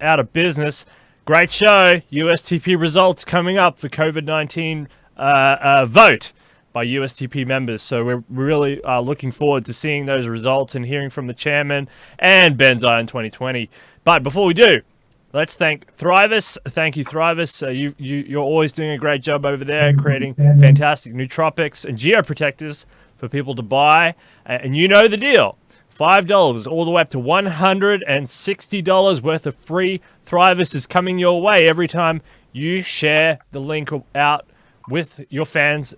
out of business. Great show. USTP results coming up for COVID-19 vote by USTP members. So we're really looking forward to seeing those results and hearing from the chairman and Benzai in 2020. But before we do, let's thank Thrivous. Thank you, Thrivous. You're always doing a great job over there, creating fantastic nootropics and geoprotectors for people to buy. And you know the deal. $5 all the way up to $160 worth of free Thrivous is coming your way every time you share the link out with your friends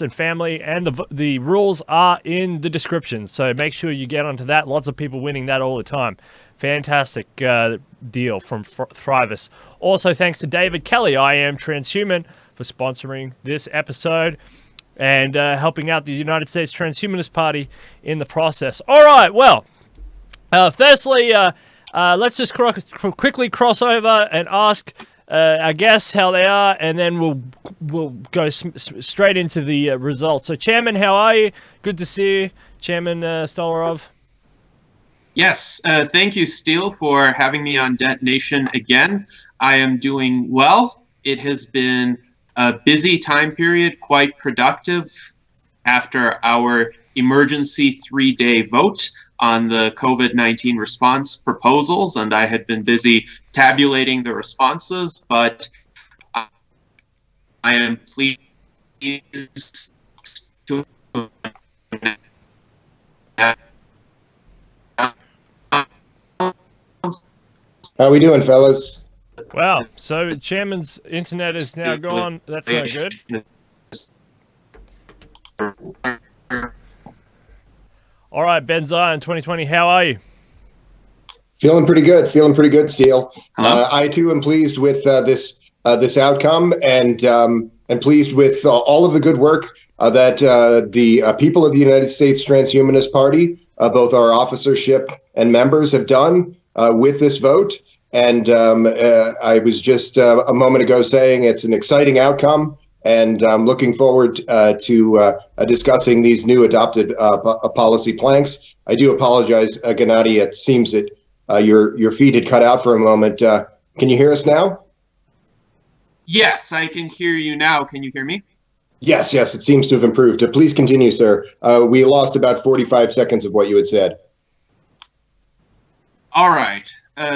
and family, and the rules are in the description, so make sure you get onto that. Lots of people winning that all the time. Fantastic deal from Thrivous. Also, thanks to David Kelly, I Am Transhuman, for sponsoring this episode and helping out the United States Transhumanist-Party in the process. All right, well, firstly, let's just quickly cross over and ask our guests how they are, and then we'll go straight into the results. So, Chairman, how are you? Good to see you, Chairman Stolyarov. Yes, thank you, Steele, for having me on Detonation again. I am doing well. It has been a busy time period, quite productive after our emergency 3-day vote on the COVID-19 response proposals, and I had been busy tabulating the responses, but I am pleased to How we doing, fellas? Wow, so Chairman's internet is now gone. That's not good. All right, Benzai in 2020, how are you? Feeling pretty good, Steele. I too am pleased with this outcome, and pleased with all of the good work that the people of the United States Transhumanist Party, both our officership and members, have done with this vote. And I was just a moment ago saying it's an exciting outcome, and I'm looking forward to discussing these new adopted policy planks. I do apologize, Gennady. It seems that your feed had cut out for a moment. Can you hear us now? Yes, I can hear you now. Can you hear me? Yes, it seems to have improved. Please continue, sir. We lost about 45 seconds of what you had said. All right.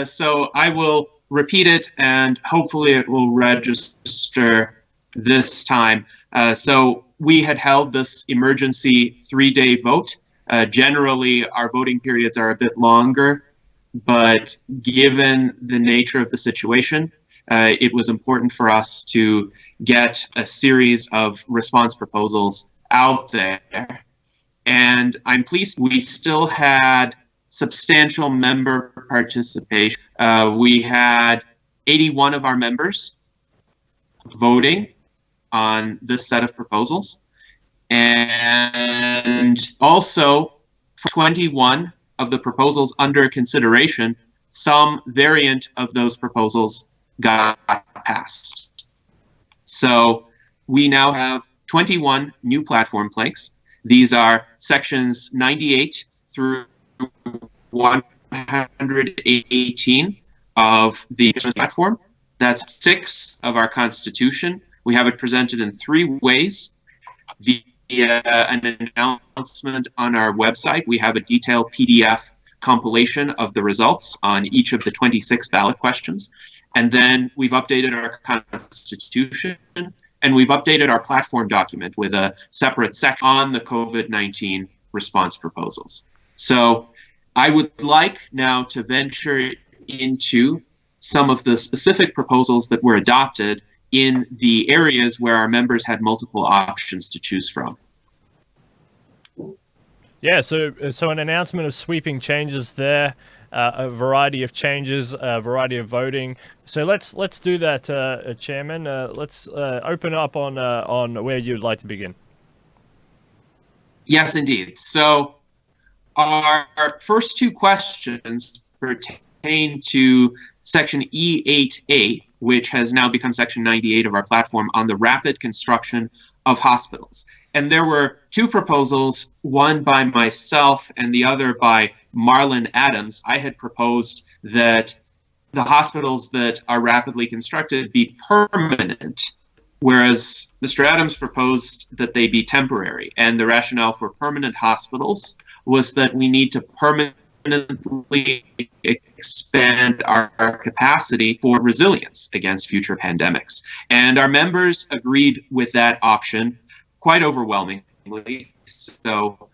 So I will repeat it, and hopefully it will register this time. So we had held this emergency 3-day vote. Generally, our voting periods are a bit longer, but given the nature of the situation, it was important for us to get a series of response proposals out there. And I'm pleased we still had substantial member participation. We had 81 of our members voting on this set of proposals, and also 21 of the proposals under consideration, some variant of those proposals got passed. So we now have 21 new platform planks. These are sections 98 through 118 of the platform. That's 6 of our Constitution. We have it presented in 3 ways. Via an announcement on our website, we have a detailed PDF compilation of the results on each of the 26 ballot questions. And then we've updated our Constitution, and we've updated our platform document with a separate section on the COVID-19 response proposals. So I would like now to venture into some of the specific proposals that were adopted in the areas where our members had multiple options to choose from. Yeah, so an announcement of sweeping changes there, a variety of changes, a variety of voting. So let's do that, Chairman. Let's open up on where you'd like to begin. Yes, indeed. So our first 2 questions pertain to Section E8A, which has now become Section 98 of our platform, on the rapid construction of hospitals. And there were 2 proposals, one by myself and the other by Marlon Adams. I had proposed that the hospitals that are rapidly constructed be permanent, whereas Mr. Adams proposed that they be temporary. And the rationale for permanent hospitals was that we need to permanently expand our capacity for resilience against future pandemics. And our members agreed with that option quite overwhelmingly. So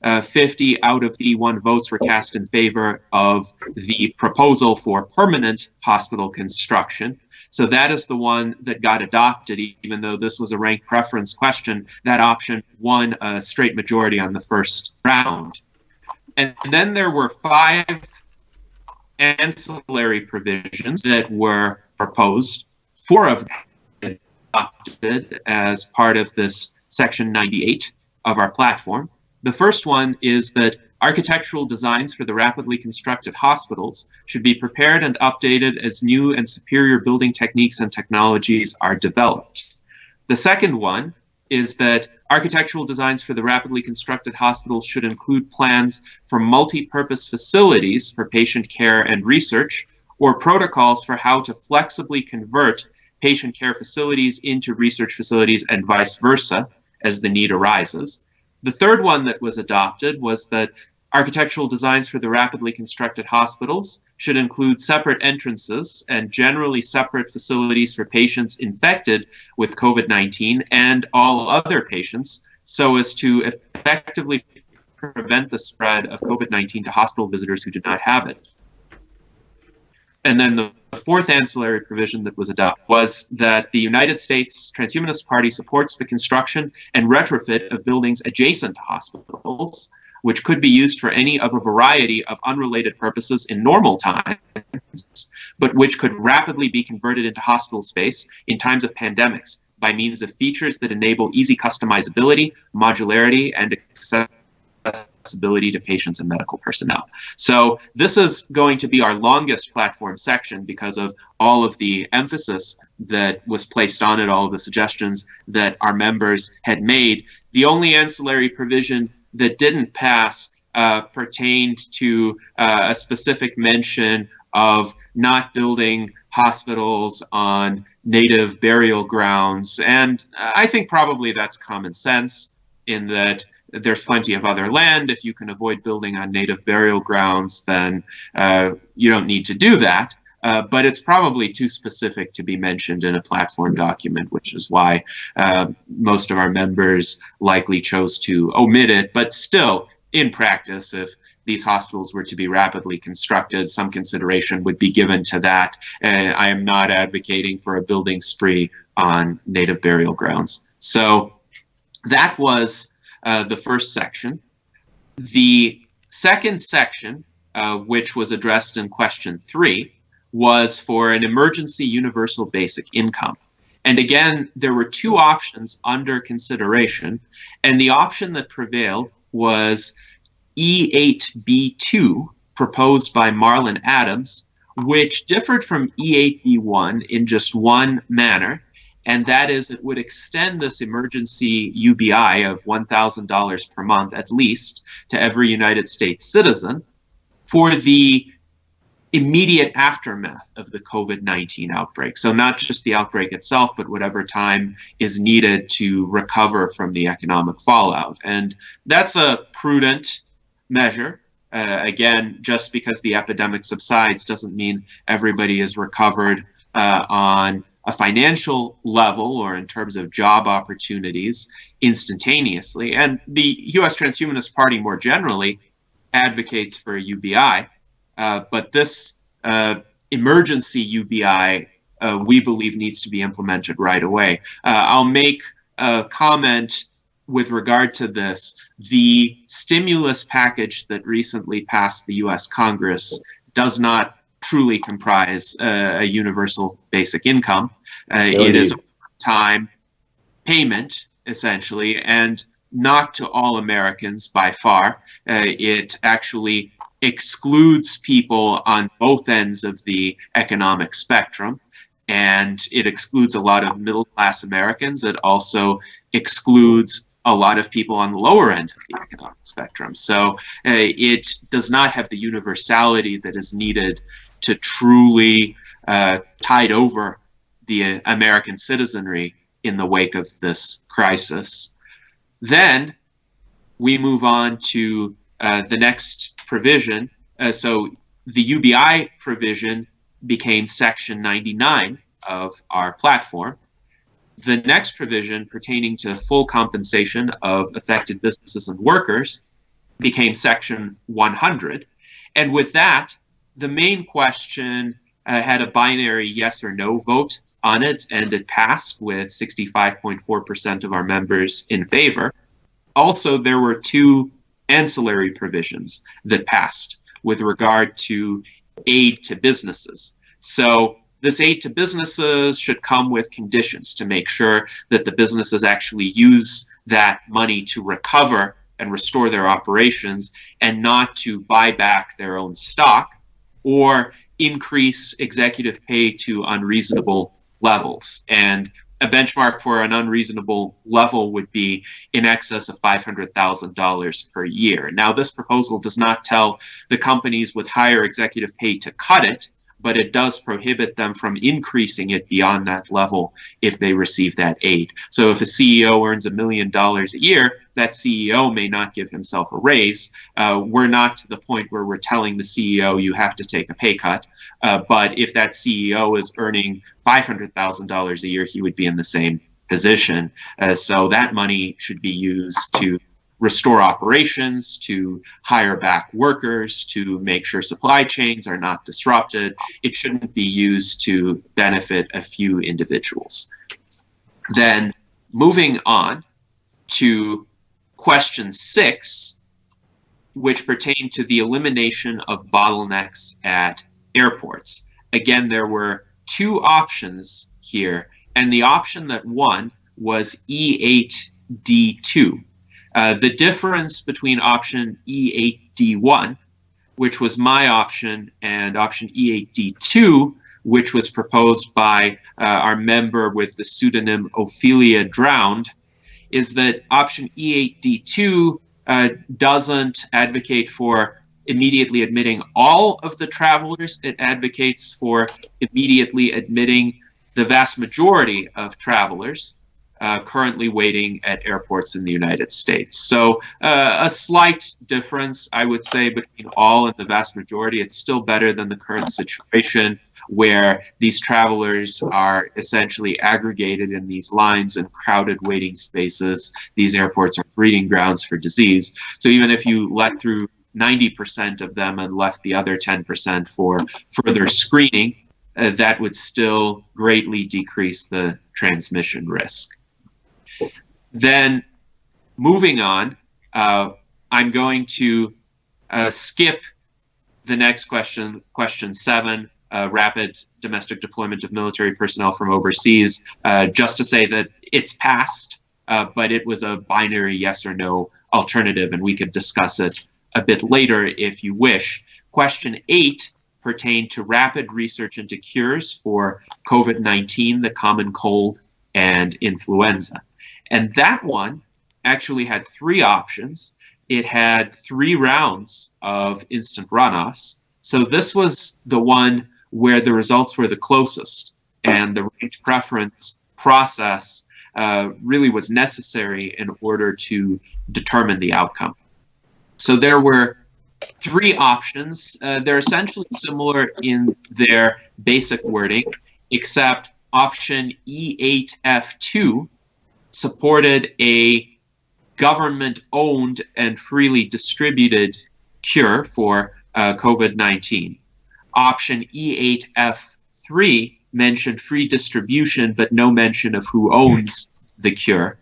50 out of the 81 votes were cast in favor of the proposal for permanent hospital construction. So that is the one that got adopted, even though this was a ranked preference question. That option won a straight majority on the first round. And then there were 5 ancillary provisions that were proposed. 4 of them adopted as part of this Section 98 of our platform. The first one is that architectural designs for the rapidly constructed hospitals should be prepared and updated as new and superior building techniques and technologies are developed. The second one is that architectural designs for the rapidly constructed hospitals should include plans for multi-purpose facilities for patient care and research, or protocols for how to flexibly convert patient care facilities into research facilities and vice versa as the need arises. The third one that was adopted was that architectural designs for the rapidly constructed hospitals should include separate entrances and generally separate facilities for patients infected with COVID-19 and all other patients, so as to effectively prevent the spread of COVID-19 to hospital visitors who did not have it. And then the fourth ancillary provision that was adopted was that the United States Transhumanist-Party supports the construction and retrofit of buildings adjacent to hospitals, which could be used for any of a variety of unrelated purposes in normal times, but which could rapidly be converted into hospital space in times of pandemics by means of features that enable easy customizability, modularity, and accessibility to patients and medical personnel. So this is going to be our longest platform section because of all of the emphasis that was placed on it, all of the suggestions that our members had made. The only ancillary provision that didn't pass pertained to a specific mention of not building hospitals on native burial grounds. And I think probably that's common sense in that there's plenty of other land. If you can avoid building on native burial grounds, then you don't need to do that. But it's probably too specific to be mentioned in a platform document, which is why most of our members likely chose to omit it. But still, in practice, if these hospitals were to be rapidly constructed, some consideration would be given to that. I am not advocating for a building spree on native burial grounds. So that was the first section. The second section, which was addressed in question 3, was for an emergency universal basic income. And again, there were 2 options under consideration, and the option that prevailed was E8B2, proposed by Marlon Adams, which differed from E8B1 in just one manner, and that is it would extend this emergency UBI of $1,000 per month at least to every United States citizen for the immediate aftermath of the COVID-19 outbreak. So not just the outbreak itself, but whatever time is needed to recover from the economic fallout. And that's a prudent measure. Again, just because the epidemic subsides doesn't mean everybody is recovered on a financial level or in terms of job opportunities instantaneously. And the U.S. Transhumanist Party more generally advocates for a UBI, but this emergency UBI we believe needs to be implemented right away. I'll make a comment with regard to this. The stimulus package that recently passed the U.S. Congress does not truly comprise a universal basic income. It is a time payment, essentially, and not to all Americans by far. It actually excludes people on both ends of the economic spectrum, and it excludes a lot of middle-class Americans. It also excludes a lot of people on the lower end of the economic spectrum. So it does not have the universality that is needed to truly tide over the American citizenry in the wake of this crisis. Then we move on to the next provision. So the UBI provision became Section 99 of our platform. The next provision pertaining to full compensation of affected businesses and workers became Section 100. And with that, the main question had a binary yes or no vote on it, and it passed with 65.4% of our members in favor. Also, there were two ancillary provisions that passed with regard to aid to businesses. So this aid to businesses should come with conditions to make sure that the businesses actually use that money to recover and restore their operations, and not to buy back their own stock or increase executive pay to unreasonable levels. And a benchmark for an unreasonable level would be in excess of $500,000 per year. Now, this proposal does not tell the companies with higher executive pay to cut it, but it does prohibit them from increasing it beyond that level if they receive that aid. So if a CEO earns $1 million a year, that CEO may not give himself a raise. We're not to the point where we're telling the CEO you have to take a pay cut. But if that CEO is earning $500,000 a year, he would be in the same position. So that money should be used to restore operations, to hire back workers, to make sure supply chains are not disrupted. It shouldn't be used to benefit a few individuals. Then moving on to question 6, which pertained to the elimination of bottlenecks at airports. Again, there were two options here, and the option that won was E8D2. The difference between option E8D1, which was my option, and option E8D2, which was proposed by our member with the pseudonym Ophelia Drowned, is that option E8D2 doesn't advocate for immediately admitting all of the travelers. It advocates for immediately admitting the vast majority of travelers currently waiting at airports in the United States. So a slight difference, I would say, between all and the vast majority. It's still better than the current situation where these travelers are essentially aggregated in these lines and crowded waiting spaces. These airports are breeding grounds for disease. So even if you let through 90% of them and left the other 10% for further screening, that would still greatly decrease the transmission risk. Then moving on, I'm going to skip the next question, question 7, rapid domestic deployment of military personnel from overseas, just to say that it's passed, but it was a binary yes or no alternative, and we could discuss it a bit later if you wish. Question 8 pertained to rapid research into cures for COVID-19, the common cold, and influenza. And that one actually had 3 options. It had 3 rounds of instant runoffs. So this was the one where the results were the closest, and the ranked preference process really was necessary in order to determine the outcome. So there were 3 options. They're essentially similar in their basic wording, except option E8F2 supported a government-owned and freely distributed cure for COVID-19. Option E8F3 mentioned free distribution, but no mention of who owns the cure.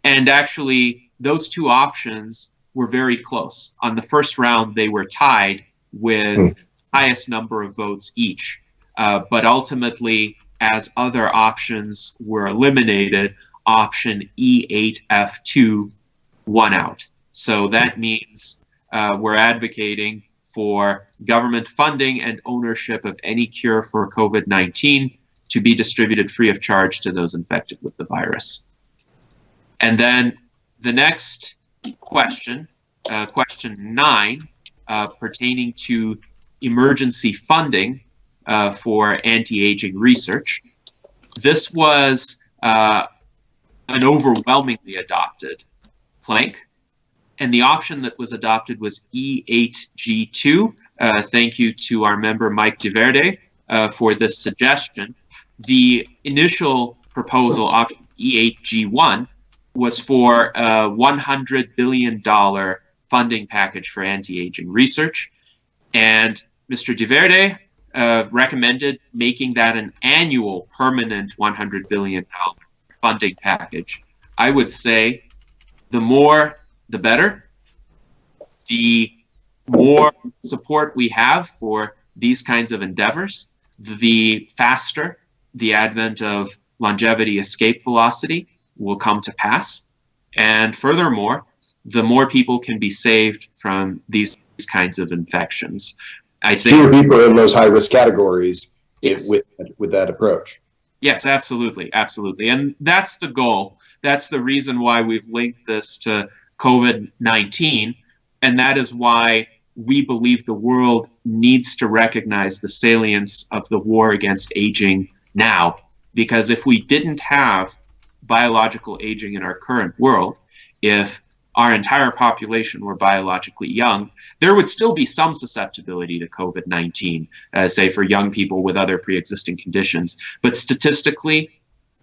And actually, those 2 options were very close. On the first round, they were tied with highest number of votes each. But ultimately, as other options were eliminated, option E8F2 won out. So that means we're advocating for government funding and ownership of any cure for COVID-19 to be distributed free of charge to those infected with the virus. And then the next question, question 9, pertaining to emergency funding for anti-aging research. This was an overwhelmingly adopted plank. And the option that was adopted was E8G2. Thank you to our member Mike DeVerde for this suggestion. The initial proposal, option E8G1, was for a $100 billion funding package for anti-aging research. And Mr. DeVerde recommended making that an annual permanent $100 billion funding package. I would say the more, the better. The more support we have for these kinds of endeavors, the faster the advent of longevity escape velocity will come to pass. And furthermore, the more people can be saved from these kinds of infections. I think fewer people in those high-risk categories. Yes. with that approach. Yes, absolutely, absolutely. And that's the goal. That's the reason why we've linked this to COVID-19. And that is why we believe the world needs to recognize the salience of the war against aging now. Because if we didn't have biological aging in our current world, if our entire population were biologically young, there would still be some susceptibility to COVID-19, say for young people with other pre-existing conditions. But statistically,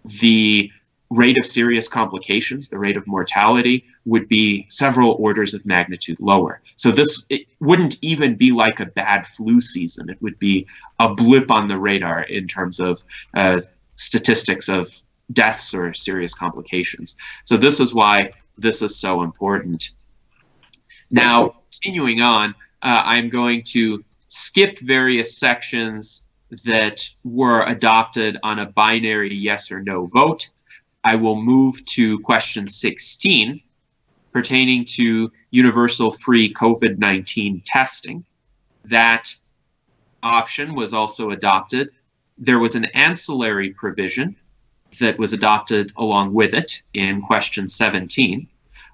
the rate of serious complications, the rate of mortality, would be several orders of magnitude lower. So it wouldn't even be like a bad flu season. It would be a blip on the radar in terms of statistics of deaths or serious complications. So this is why this is so important. Now, continuing on, I'm going to skip various sections that were adopted on a binary yes or no vote. I will move to question 16, pertaining to universal free COVID-19 testing. That option was also adopted. There was an ancillary provision that was adopted along with it in question 17,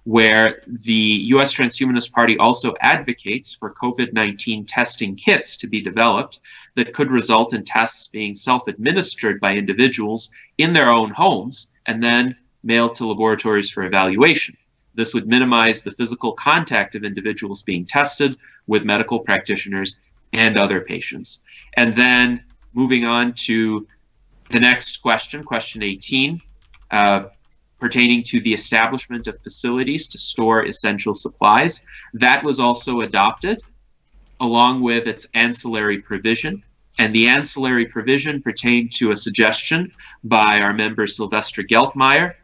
where the U.S. Transhumanist-Party also advocates for COVID-19 testing kits to be developed that could result in tests being self-administered by individuals in their own homes and then mailed to laboratories for evaluation. This would minimize the physical contact of individuals being tested with medical practitioners and other patients. And then moving on to the next question, question 18, pertaining to the establishment of facilities to store essential supplies. That was also adopted along with its ancillary provision. And the ancillary provision pertained to a suggestion by our member Sylvester Geltmeyer,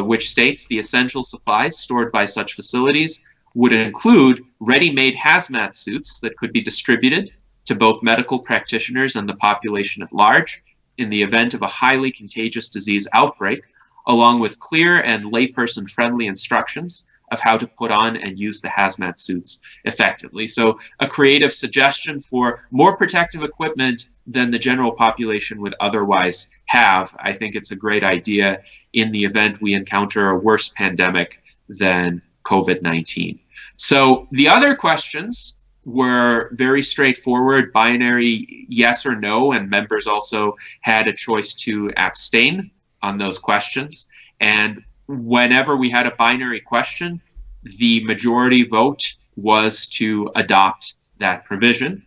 which states the essential supplies stored by such facilities would include ready-made hazmat suits that could be distributed to both medical practitioners and the population at large in the event of a highly contagious disease outbreak, along with clear and layperson-friendly instructions of how to put on and use the hazmat suits effectively. So a creative suggestion for more protective equipment than the general population would otherwise have. I think it's a great idea in the event we encounter a worse pandemic than COVID-19. So the other questions were very straightforward, binary yes or no, and members also had a choice to abstain on those questions. And whenever we had a binary question, the majority vote was to adopt that provision.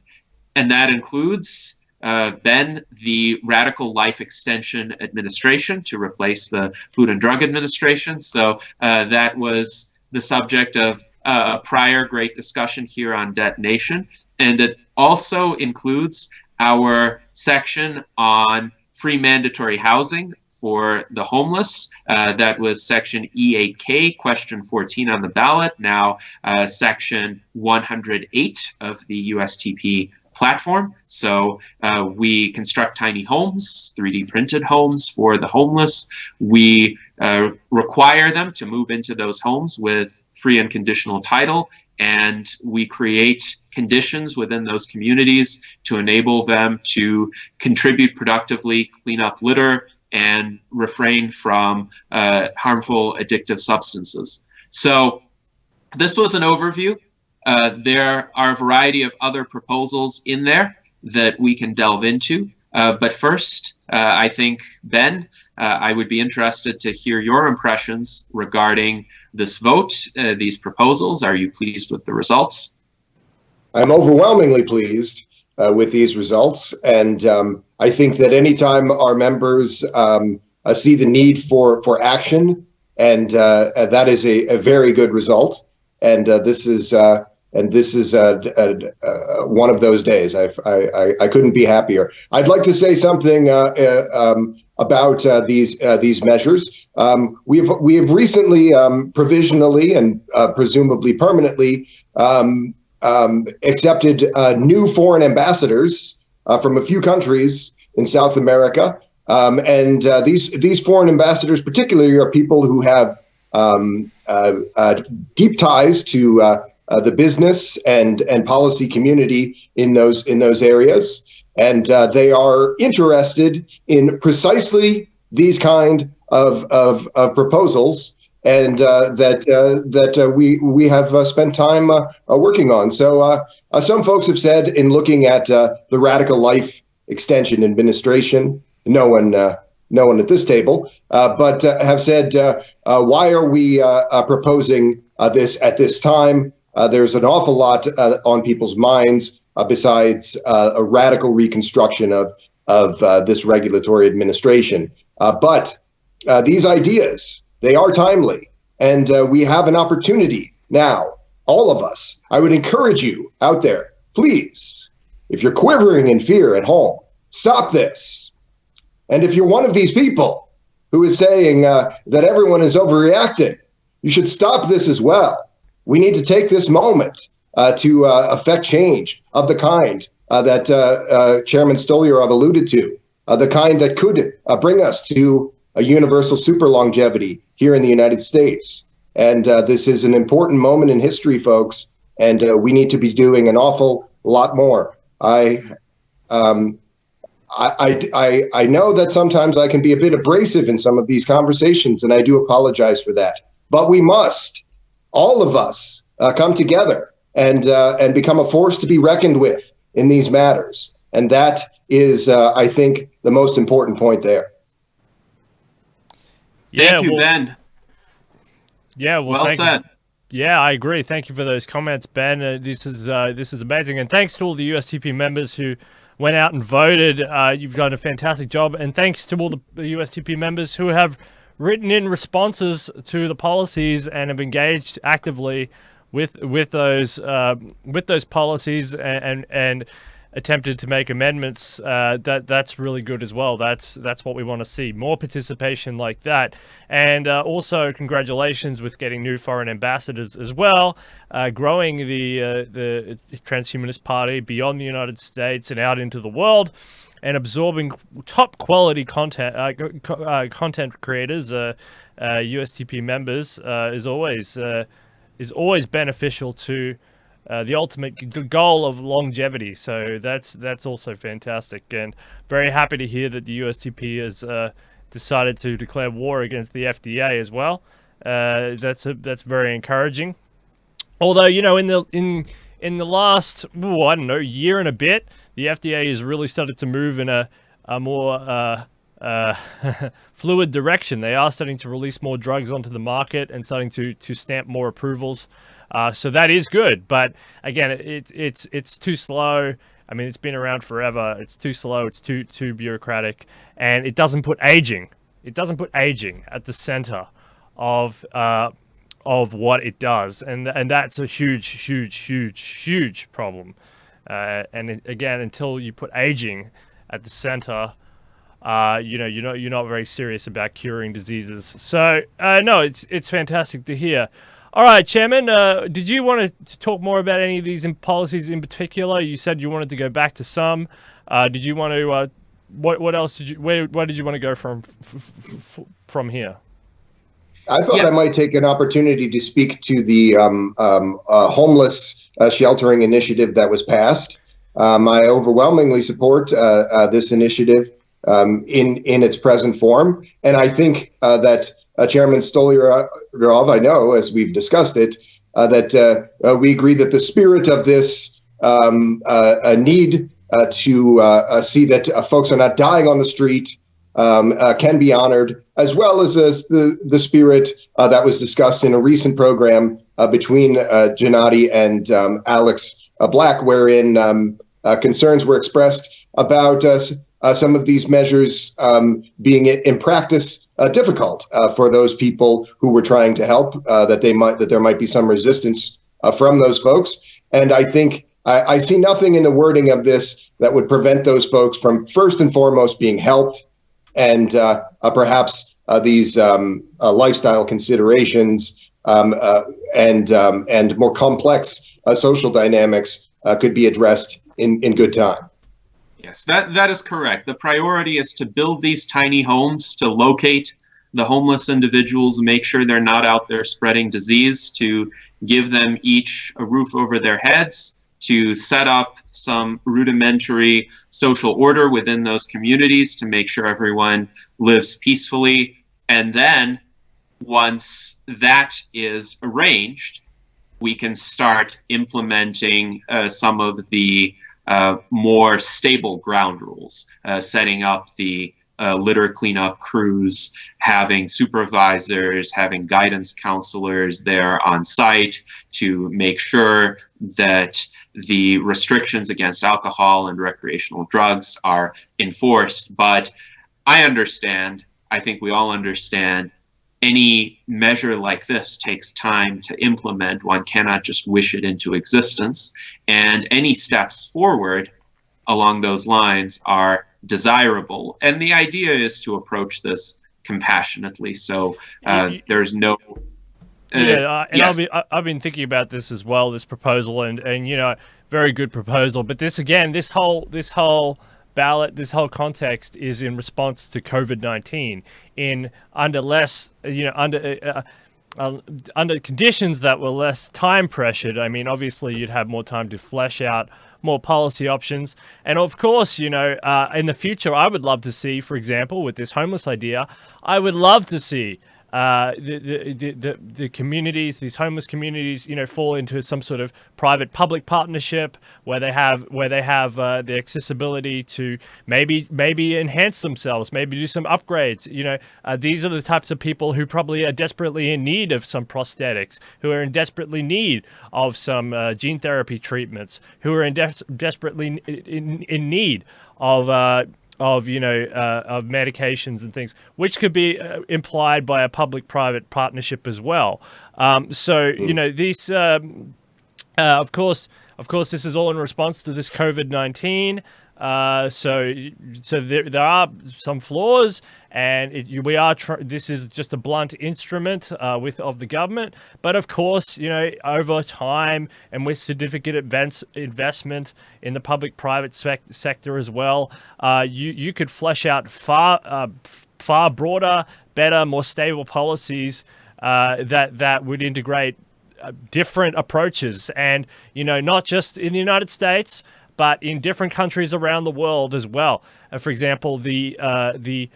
And that includes then the Radical Life Extension Administration to replace the Food and Drug Administration. So that was the subject of a prior great discussion here on Detonation. And it also includes our section on free mandatory housing for the homeless. That was section E8K, question 14 on the ballot, now section 108 of the USTP platform. So we construct tiny homes, 3D printed homes for the homeless. We require them to move into those homes with free and conditional title, and we create conditions within those communities to enable them to contribute productively, clean up litter, and refrain from harmful addictive substances. So this was an overview. There are a variety of other proposals in there that we can delve into. But first, I think, Ben, I would be interested to hear your impressions regarding this vote, these proposals. Are you pleased with the results? I'm overwhelmingly pleased with these results. And I think that anytime our members see the need for action, and that is a very good result. And this is one of those days. I couldn't be happier. I'd like to say something about these measures. We have recently provisionally and presumably permanently accepted new foreign ambassadors from a few countries in South America. And these foreign ambassadors particularly are people who have deep ties to the business and policy community in those areas. And they are interested in precisely these kind of proposals, and that we have spent time working on. So some folks have said, in looking at the Radical Life Extension Administration, no one at this table, but have said, why are we proposing this at this time? There's an awful lot on people's minds besides a radical reconstruction of this regulatory administration. But these ideas, they are timely, and we have an opportunity now, all of us. I would encourage you out there, please, if you're quivering in fear at home, stop this. And if you're one of these people who is saying that everyone is overreacting, you should stop this as well. We need to take this moment to affect change of the kind that Chairman Stolyarov alluded to, the kind that could bring us to a universal super longevity here in the United States. And this is an important moment in history, folks, and we need to be doing an awful lot more. I know that sometimes I can be a bit abrasive in some of these conversations, and I do apologize for that. But we must, all of us, come together and become a force to be reckoned with in these matters. And that is, I think, the most important point there. Thank you, Ben. Yeah, well said. Yeah, I agree. Thank you for those comments, Ben. This is amazing, and thanks to all the USTP members who went out and voted. You've done a fantastic job, and thanks to all the USTP members who have written in responses to the policies and have engaged actively with those policies and attempted to make amendments. That's really good as well. That's what we want to see, more participation like that. And also congratulations with getting new foreign ambassadors as well, growing the transhumanist-party beyond the United States and out into the world, and absorbing top quality content creators, USTP members, is always beneficial to the ultimate goal of longevity. So that's also fantastic, and very happy to hear that the USTP has decided to declare war against the FDA as well. That's very encouraging. Although, you know, in the last year and a bit, the FDA has really started to move in a more fluid direction. They are starting to release more drugs onto the market and starting to stamp more approvals. So that is good, but again, it's too slow. I mean, it's been around forever. It's too slow. It's too bureaucratic, and it doesn't put aging. It doesn't put aging at the center of what it does, and that's a huge problem. And again, until you put aging at the center, you're not very serious about curing diseases. So no, it's fantastic to hear. All right, Chairman, did you want to talk more about any of these policies in particular? You said you wanted to go back to some. Did you want to? What else did you? Where did you want to go from here? I thought I might take an opportunity to speak to the homeless sheltering initiative that was passed. I overwhelmingly support this initiative in its present form, and I think that Chairman Stolyarov, I know, as we've discussed it, that we agree that the spirit of this need to see that folks are not dying on the street can be honored, as well as the spirit that was discussed in a recent program between Gennady and Alex Black, wherein concerns were expressed about some of these measures being in practice difficult for those people who were trying to help, that there might be some resistance from those folks. And I think I see nothing in the wording of this that would prevent those folks from first and foremost being helped, and perhaps these lifestyle considerations and more complex social dynamics could be addressed in good time. Yes, that is correct. The priority is to build these tiny homes, to locate the homeless individuals, make sure they're not out there spreading disease, to give them each a roof over their heads, to set up some rudimentary social order within those communities to make sure everyone lives peacefully. And then once that is arranged, we can start implementing some of the more stable ground rules, setting up the litter cleanup crews, having supervisors, having guidance counselors there on site to make sure that the restrictions against alcohol and recreational drugs are enforced. But I understand, I think we all understand, any measure like this takes time to implement. One cannot just wish it into existence. And any steps forward along those lines are desirable. And the idea is to approach this compassionately. So there's no... yes. I've been thinking about this as well, this proposal, and you know, very good proposal. But this again, this whole ballot, this whole context is in response to COVID-19, under conditions that were less time pressured. I mean, obviously you'd have more time to flesh out more policy options. And of course, you know, in the future, I would love to see, for example, with this homeless idea, I would love to see the communities, these homeless communities, you know, fall into some sort of private-public partnership where they have the accessibility to maybe enhance themselves, maybe do some upgrades. You know, these are the types of people who probably are desperately in need of some prosthetics, who are in desperately need of some gene therapy treatments, who are desperately in need of medications and things, which could be implied by a public-private partnership as well. So you know, these of course this is all in response to this COVID-19. So there are some flaws, and this is just a blunt instrument of the government. But of course, you know, over time and with significant investment in the public-private sector as well, you could flesh out far broader, better, more stable policies that would integrate different approaches, and you know, not just in the United States, but in different countries around the world as well. For example, this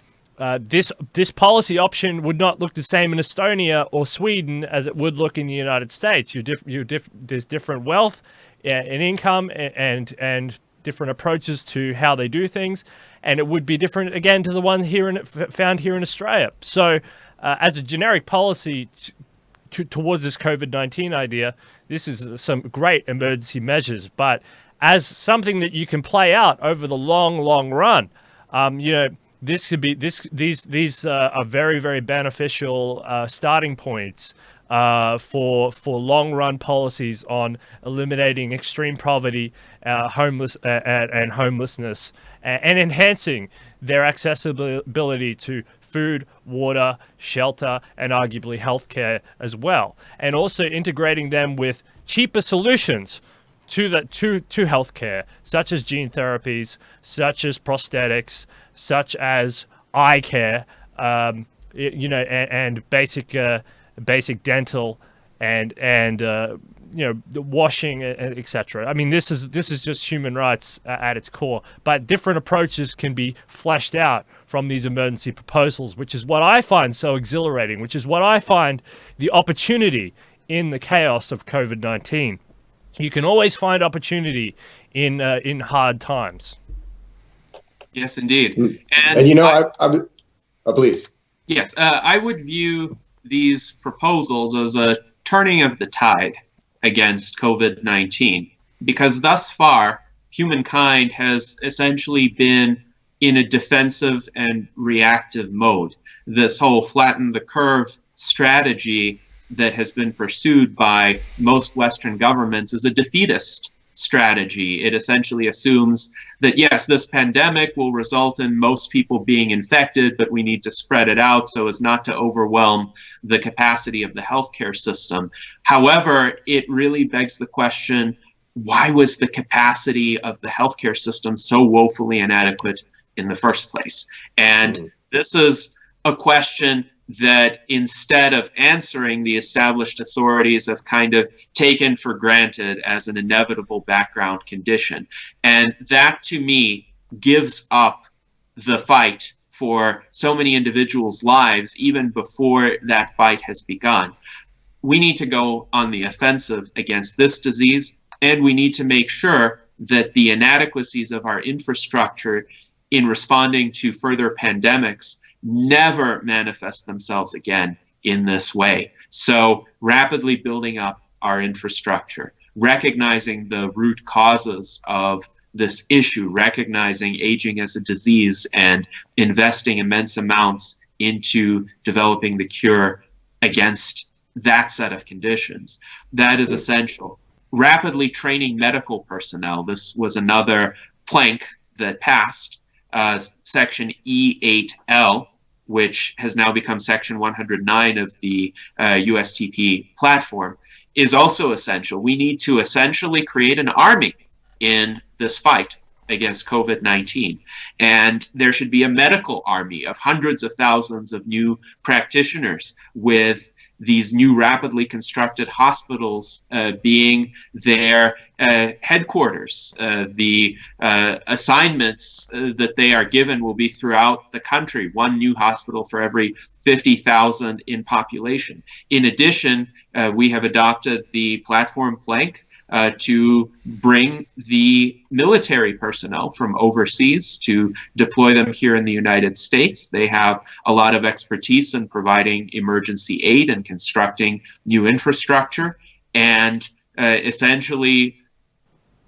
policy option would not look the same in Estonia or Sweden as it would look in the United States. There's different wealth and income and different approaches to how they do things, and it would be different again to the one found here in Australia. So, as a generic policy towards this COVID-19 idea, this is some great emergency measures, but as something that you can play out over the long run, you know, this could be these are very, very beneficial starting points for long run policies on eliminating extreme poverty, homelessness, and enhancing their accessibility to food, water, shelter, and arguably healthcare as well, and also integrating them with cheaper solutions to healthcare, such as gene therapies, such as prosthetics, such as eye care, you know, and basic dental and you know, washing, etc. I mean, this is just human rights at its core, but different approaches can be fleshed out from these emergency proposals, which is what I find so exhilarating, which is what I find the opportunity in the chaos of COVID-19. You can always find opportunity in hard times. Yes, indeed. And you know, please. Yes, I would view these proposals as a turning of the tide against COVID-19, because thus far, humankind has essentially been in a defensive and reactive mode. This whole flatten the curve strategy that has been pursued by most Western governments is a defeatist strategy. It essentially assumes that, yes, this pandemic will result in most people being infected, but we need to spread it out so as not to overwhelm the capacity of the healthcare system. However, it really begs the question, why was the capacity of the healthcare system so woefully inadequate in the first place? And this is a question that, instead of answering, the established authorities have kind of taken for granted as an inevitable background condition. And that, to me, gives up the fight for so many individuals' lives even before that fight has begun. We need to go on the offensive against this disease, and we need to make sure that the inadequacies of our infrastructure in responding to further pandemics never manifest themselves again in this way. So rapidly building up our infrastructure, recognizing the root causes of this issue, recognizing aging as a disease, and investing immense amounts into developing the cure against that set of conditions. That is essential. Rapidly training medical personnel. This was another plank that passed. Section E8L, which has now become Section 109 of the USTP platform, is also essential. We need to essentially create an army in this fight against COVID-19. And there should be a medical army of hundreds of thousands of new practitioners, with these new rapidly constructed hospitals being their headquarters. The assignments that they are given will be throughout the country, one new hospital for every 50,000 in population. In addition, we have adopted the platform plank to bring the military personnel from overseas to deploy them here in the United States. They have a lot of expertise in providing emergency aid and constructing new infrastructure. And essentially,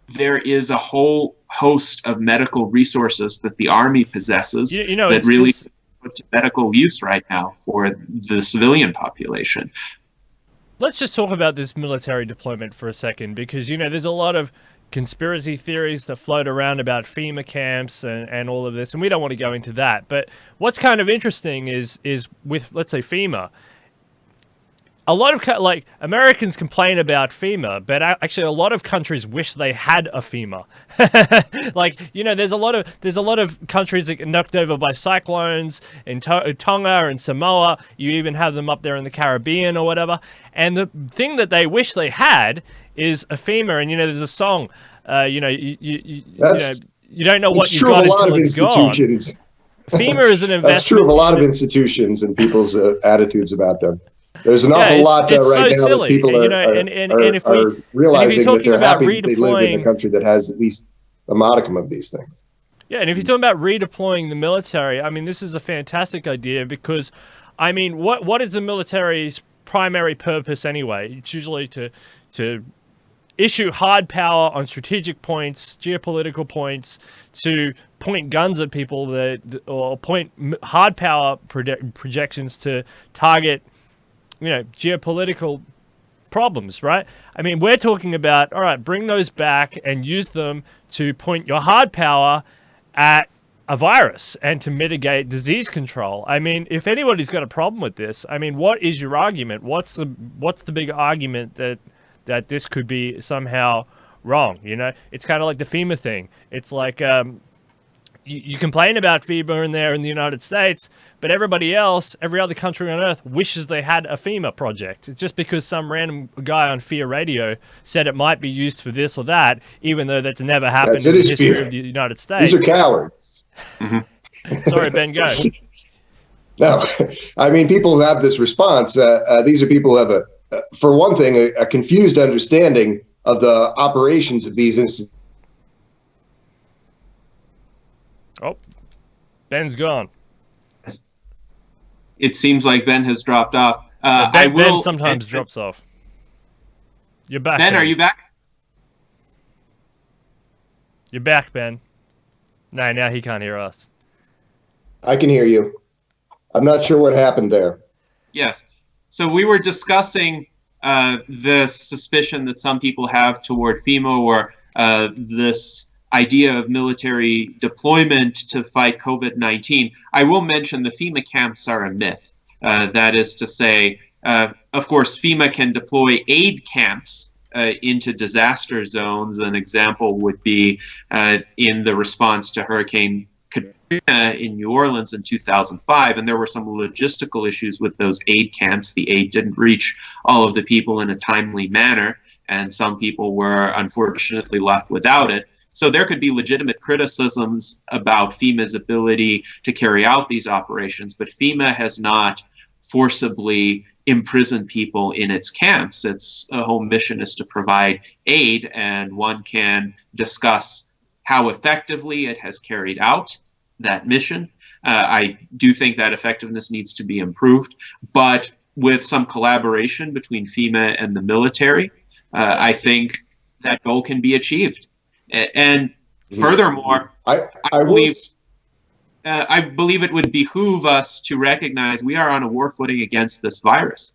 there is a whole host of medical resources that the Army possesses that really put to medical use right now for the civilian population. Let's just talk about this military deployment for a second, because, there's a lot of conspiracy theories that float around about FEMA camps and all of this, and we don't want to go into that. But what's kind of interesting is with, let's say, FEMA, a lot of Americans complain about FEMA, but actually a lot of countries wish they had a FEMA. There's a lot of countries that get knocked over by cyclones in Tonga and Samoa. You even have them up there in the Caribbean or whatever. And the thing that they wish they had is a FEMA. And there's a song. You don't know what you've got until it's gone. FEMA is an investment. That's true of a lot of institutions and people's attitudes about them. There's an awful lot right now that people are realizing that they're happy that they live in a country that has at least a modicum of these things. Yeah, and if you're talking about redeploying the military, this is a fantastic idea, because, what is the military's primary purpose anyway? It's usually to issue hard power on strategic points, geopolitical points, to point guns at people or point hard power projections to target geopolitical problems, right? We're talking about, all right, bring those back and use them to point your hard power at a virus and to mitigate disease control. If anybody's got a problem with this, what is your argument? What's the big argument that this could be somehow wrong? It's kind of like the FEMA thing. It's like, you complain about FEMA in there in the United States, but everybody else, every other country on earth, wishes they had a FEMA project. It's just because some random guy on Fear Radio said it might be used for this or that, even though that's never happened in the history of the United States. These are cowards. Sorry, Ben, go. No, people who have this response. These are people who have, for one thing, a confused understanding of the operations of these institutions Oh, Ben's gone. It seems like Ben has dropped off. Ben sometimes drops off. You're back, Ben. Are you back? You're back, Ben. No, now he can't hear us. I can hear you. I'm not sure what happened there. Yes. So we were discussing the suspicion that some people have toward FEMA, or this idea of military deployment to fight COVID-19. I will mention the FEMA camps are a myth. That is to say, of course, FEMA can deploy aid camps into disaster zones. An example would be in the response to Hurricane Katrina in New Orleans in 2005, and there were some logistical issues with those aid camps. The aid didn't reach all of the people in a timely manner, and some people were unfortunately left without it. So there could be legitimate criticisms about FEMA's ability to carry out these operations, but FEMA has not forcibly imprisoned people in its camps. Its whole mission is to provide aid, and one can discuss how effectively it has carried out that mission. I do think that effectiveness needs to be improved, but with some collaboration between FEMA and the military, I think that goal can be achieved. And furthermore, I believe it would behoove us to recognize we are on a war footing against this virus.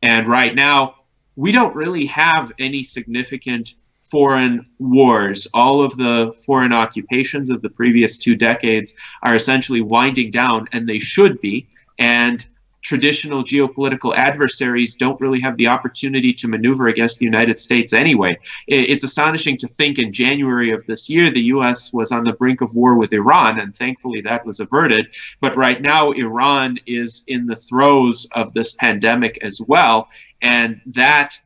And right now, we don't really have any significant foreign wars. All of the foreign occupations of the previous 2 decades are essentially winding down, and they should be. And traditional geopolitical adversaries don't really have the opportunity to maneuver against the United States anyway. It's astonishing to think in January of this year, the U.S. was on the brink of war with Iran, and thankfully that was averted. But right now, Iran is in the throes of this pandemic as well, and that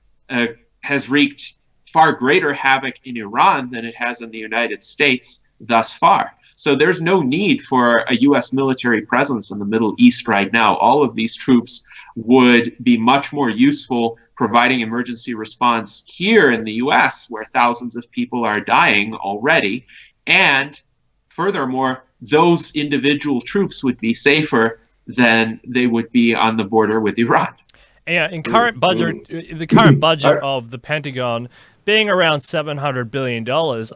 has wreaked far greater havoc in Iran than it has in the United States thus far. So there's no need for a U.S. military presence in the Middle East right now. All of these troops would be much more useful providing emergency response here in the U.S., where thousands of people are dying already. And furthermore, those individual troops would be safer than they would be on the border with Iran. Yeah, in current budget, the current budget of the Pentagon being around $700 billion,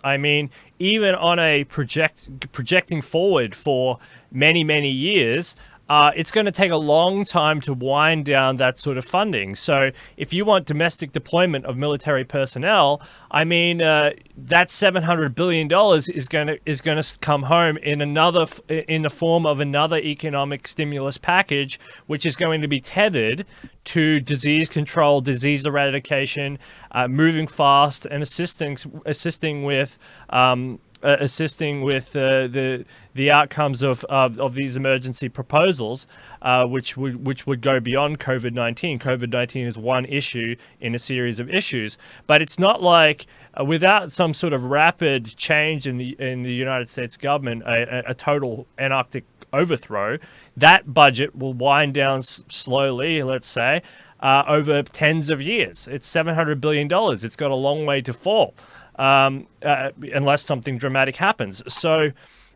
I mean, even on a projecting forward for many, many years, it's going to take a long time to wind down that sort of funding. So if you want domestic deployment of military personnel, I mean, that $700 billion is going to come home in the form of another economic stimulus package, which is going to be tethered to disease control, disease eradication, moving fast, and assisting with the outcomes of these emergency proposals, which would go beyond COVID-19. COVID-19 is one issue in a series of issues, but it's not like without some sort of rapid change in the United States government, a total anarchic overthrow, that budget will wind down slowly, let's say, over tens of years. It's $700 billion. It's got a long way to fall. Unless something dramatic happens. So,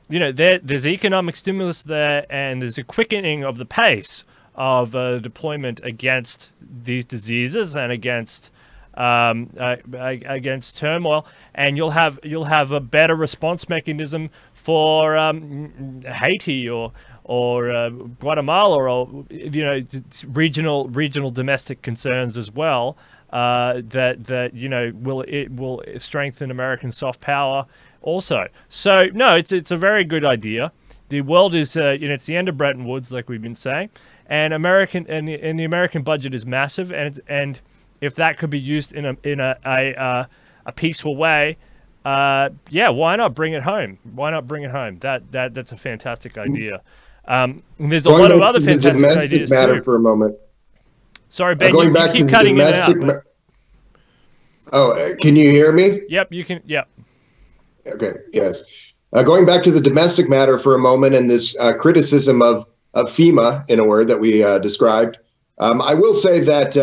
you know, there's economic stimulus there, and there's a quickening of the pace of deployment against these diseases and against turmoil, and you'll have a better response mechanism for Haiti or Guatemala, or regional domestic concerns as well. That will strengthen American soft power also. So no, it's a very good idea. The world is it's the end of Bretton Woods, like we've been saying, and the American budget is massive, and if that could be used in a peaceful way, why not bring it home? Why not bring it home? That's a fantastic idea. There's a lot of other fantastic ideas matter too. For a moment. Sorry, Ben, you keep cutting in and out. Can you hear me? Yep, you can. Yep. Okay, yes. Going back to the domestic matter for a moment, and this criticism of FEMA, in a word, that we described, I will say that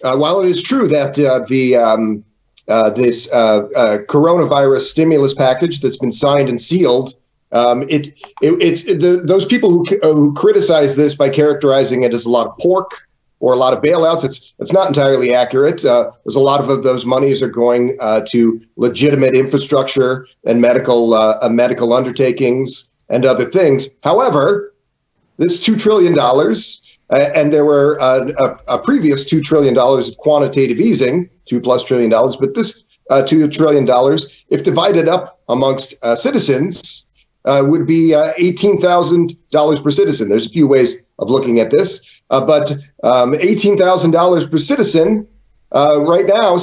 while it is true that this coronavirus stimulus package that's been signed and sealed Those people who criticize this by characterizing it as a lot of pork or a lot of bailouts. It's not entirely accurate. There's a lot of those monies are going to legitimate infrastructure and medical undertakings and other things. However, this $2 trillion, and there were a previous $2 trillion of quantitative easing, $2+ trillion, but this $2 trillion, if divided up amongst citizens, would be $18,000 per citizen. There's a few ways of looking at this, but $18,000 per citizen right now.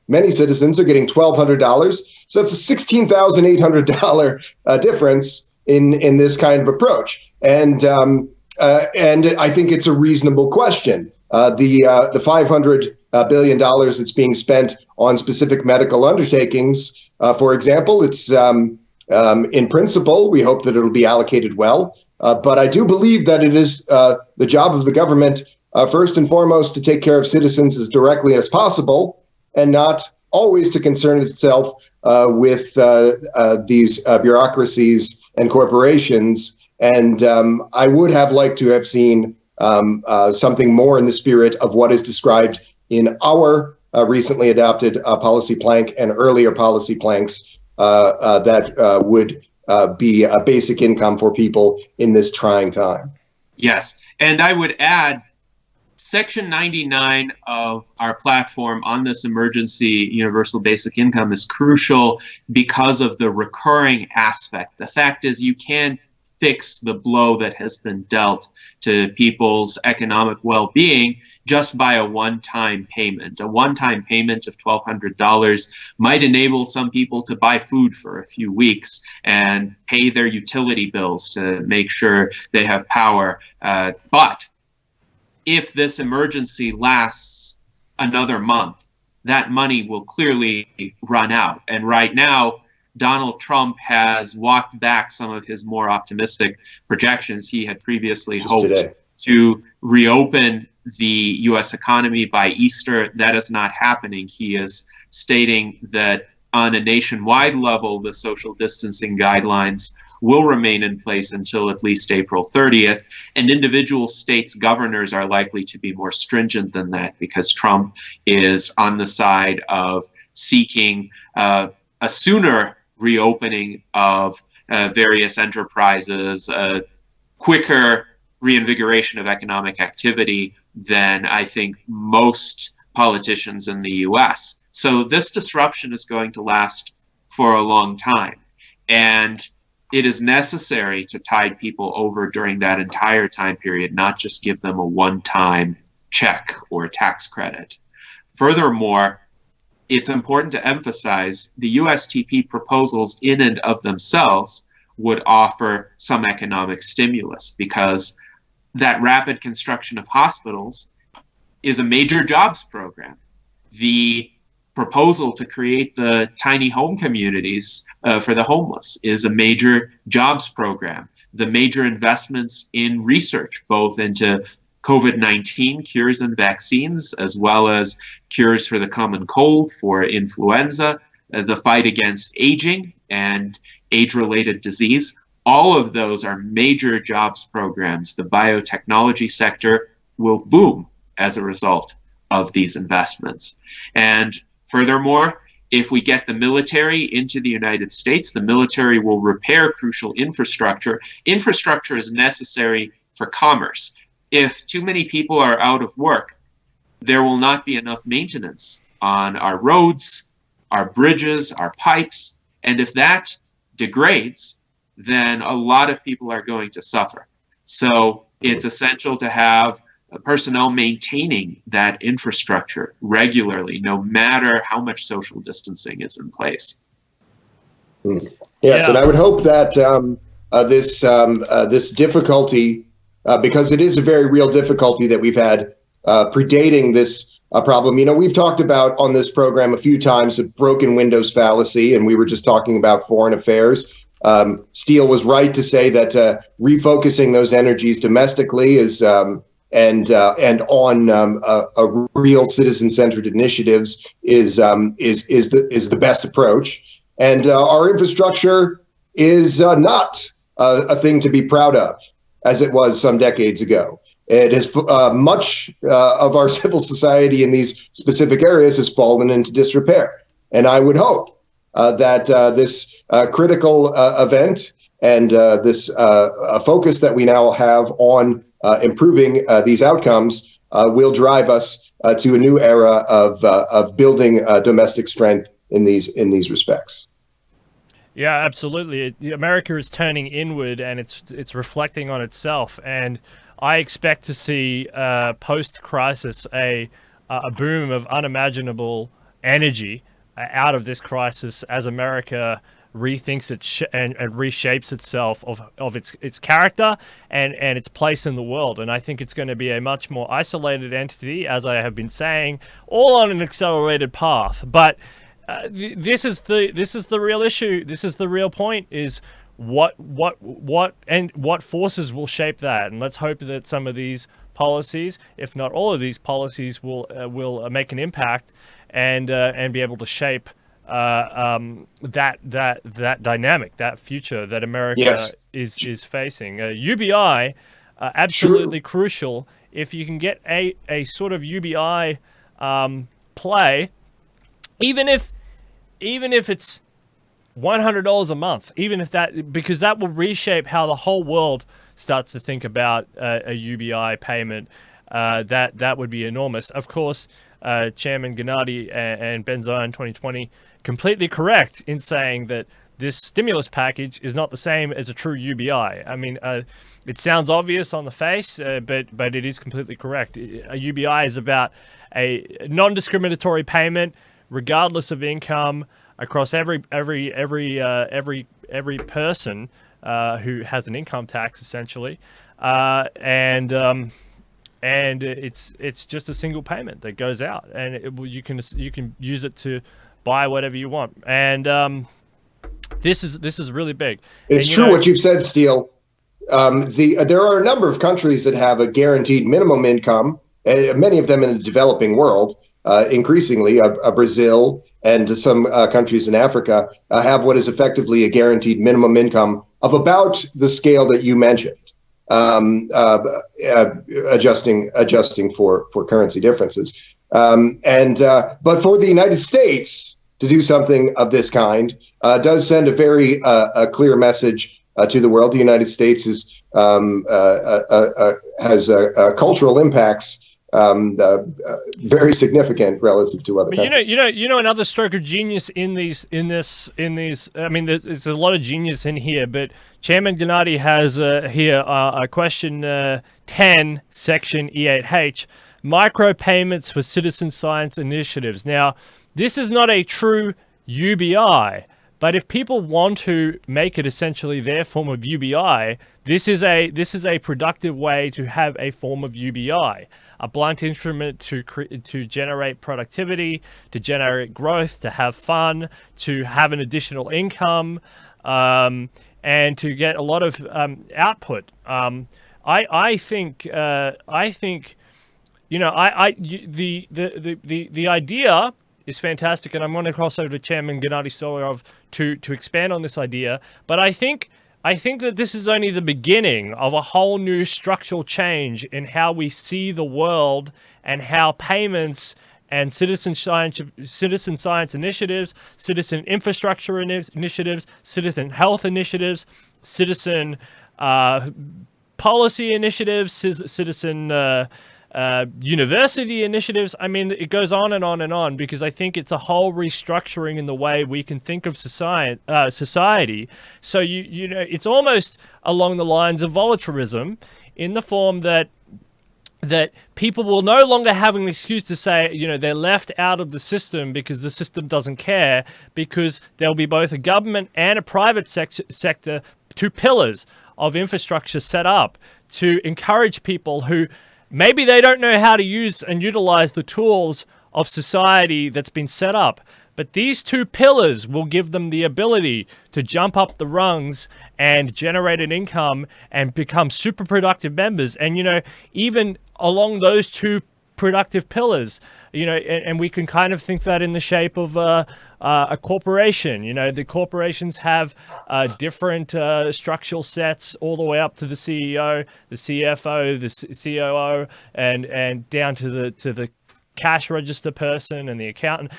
Many citizens are getting $1,200. So that's a $16,800 difference in this kind of approach. And I think it's a reasonable question. The $500 billion that's being spent on specific medical undertakings, for example, it's in principle, we hope that it'll be allocated well. But I do believe that it is the job of the government, first and foremost, to take care of citizens as directly as possible, and not always to concern itself with these bureaucracies and corporations. And I would have liked to have seen something more in the spirit of what is described in our recently adopted policy plank and earlier policy planks that would be a basic income for people in this trying time. Yes, and I would add Section 99 of our platform on this emergency universal basic income is crucial because of the recurring aspect. The fact is, you can't fix the blow that has been dealt to people's economic well-being just by a one-time payment. A one-time payment of $1,200 might enable some people to buy food for a few weeks and pay their utility bills to make sure they have power. But if this emergency lasts another month, that money will clearly run out. And right now, Donald Trump has walked back some of his more optimistic projections. He had previously hoped to reopen the U.S. economy by Easter. That is not happening. He is stating that on a nationwide level, the social distancing guidelines will remain in place until at least April 30th. And individual states' governors are likely to be more stringent than that because Trump is on the side of seeking a sooner reopening of various enterprises, quicker reinvigoration of economic activity than I think most politicians in the US. So this disruption is going to last for a long time. And it is necessary to tide people over during that entire time period, not just give them a one-time check or tax credit. Furthermore, it's important to emphasize the USTP proposals in and of themselves would offer some economic stimulus because that rapid construction of hospitals is a major jobs program. The proposal to create the tiny home communities for the homeless is a major jobs program. The major investments in research, both into COVID-19 cures and vaccines, as well as cures for the common cold, for influenza, the fight against aging and age-related disease, all of those are major jobs programs. The biotechnology sector will boom as a result of these investments. And furthermore, if we get the military into the United States, the military will repair crucial infrastructure. Infrastructure is necessary for commerce. If too many people are out of work, there will not be enough maintenance on our roads, our bridges, our pipes. And if that degrades, then a lot of people are going to suffer. So it's essential to have personnel maintaining that infrastructure regularly, no matter how much social distancing is in place. Yes, and I would hope that this difficulty, because it is a very real difficulty that we've had predating this problem. You know, we've talked about on this program a few times the broken windows fallacy, and we were just talking about foreign affairs. Steele was right to say that refocusing those energies domestically is and on a real citizen-centered initiatives is the best approach. And our infrastructure is not a thing to be proud of, as it was some decades ago. It has much of our civil society in these specific areas has fallen into disrepair. And I would hope that this critical event and this focus that we now have on improving these outcomes will drive us to a new era of building domestic strength in these respects. Yeah, absolutely. America is turning inward, and it's reflecting on itself. And I expect to see post-crisis a boom of unimaginable energy out of this crisis as America rethinks it and reshapes itself of its character and its place in the world. And I think it's going to be a much more isolated entity, as I have been saying, all on an accelerated path. But this is the real issue. This is the real point: is what forces will shape that. And let's hope that some of these policies, if not all of these policies, will make an impact and be able to shape that dynamic, that future that America is facing. UBI, absolutely crucial. If you can get a sort of UBI play, even if it's $100 a month, even if that, because that will reshape how the whole world starts to think about a UBI payment. That would be enormous. Of course, Chairman Gennady and Ben Zion 2020 completely correct in saying that this stimulus package is not the same as a true UBI. I mean, it sounds obvious on the face, but it is completely correct. A UBI is about a non-discriminatory payment, regardless of income, across every person who has an income tax, essentially, and it's just a single payment that goes out, and you can use it to buy whatever you want, and this is really big. It's true what you've said, Steele. There are a number of countries that have a guaranteed minimum income, many of them in the developing world. Increasingly, Brazil and some countries in Africa have what is effectively a guaranteed minimum income of about the scale that you mentioned, adjusting for currency differences. But for the United States to do something of this kind does send a very clear message to the world. The United States has cultural impacts very significant relative to other countries. You know another stroke of genius in these. I mean, there's a lot of genius in here, but Chairman Gennady has here a question 10, section E8H, micropayments for citizen science initiatives. Now, this is not a true UBI, but if people want to make it essentially their form of UBI, this is a productive way to have a form of UBI, a blunt instrument to generate productivity, to generate growth, to have fun, to have an additional income, and to get a lot of output. I think the idea is fantastic, and I'm going to cross over to Chairman Gennady Stolyarov to expand on this idea. But I think that this is only the beginning of a whole new structural change in how we see the world and how payments and citizen science initiatives, citizen infrastructure initiatives, citizen health initiatives, citizen policy initiatives, citizen university initiatives. I mean, it goes on and on and on, because I think it's a whole restructuring in the way we can think of society. So you know, it's almost along the lines of voluntarism, in the form that people will no longer have an excuse to say, you know, they're left out of the system because the system doesn't care, because there'll be both a government and a private sector, two pillars of infrastructure set up to encourage people who maybe they don't know how to use and utilize the tools of society that's been set up. But these two pillars will give them the ability to jump up the rungs and generate an income and become super productive members. And, you know, even along those two productive pillars, and we can kind of think that in the shape of a corporation. The corporations have different structural sets all the way up to the CEO, the CFO, the COO, and down to the cash register person and the accountant.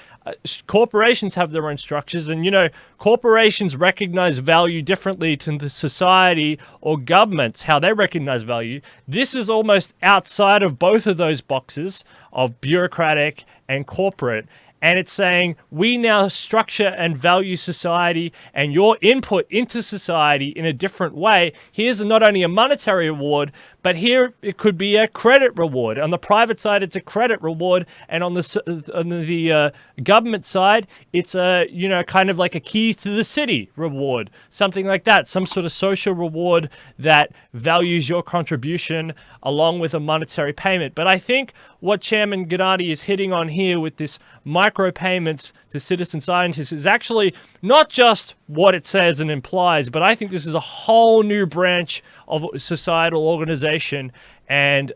Corporations have their own structures, and corporations recognize value differently to the society or governments, how they recognize value. This is almost outside of both of those boxes of bureaucratic and corporate. And it's saying we now structure and value society and your input into society in a different way. Here's not only a monetary reward, but here it could be a credit reward. On the private side, it's a credit reward, and on the government side, it's a kind of like a keys to the city reward, something like that, some sort of social reward that values your contribution along with a monetary payment. But I think what Chairman Gennady is hitting on here with this micropayments to citizen scientists is actually not just what it says and implies, but I think this is a whole new branch of societal organization and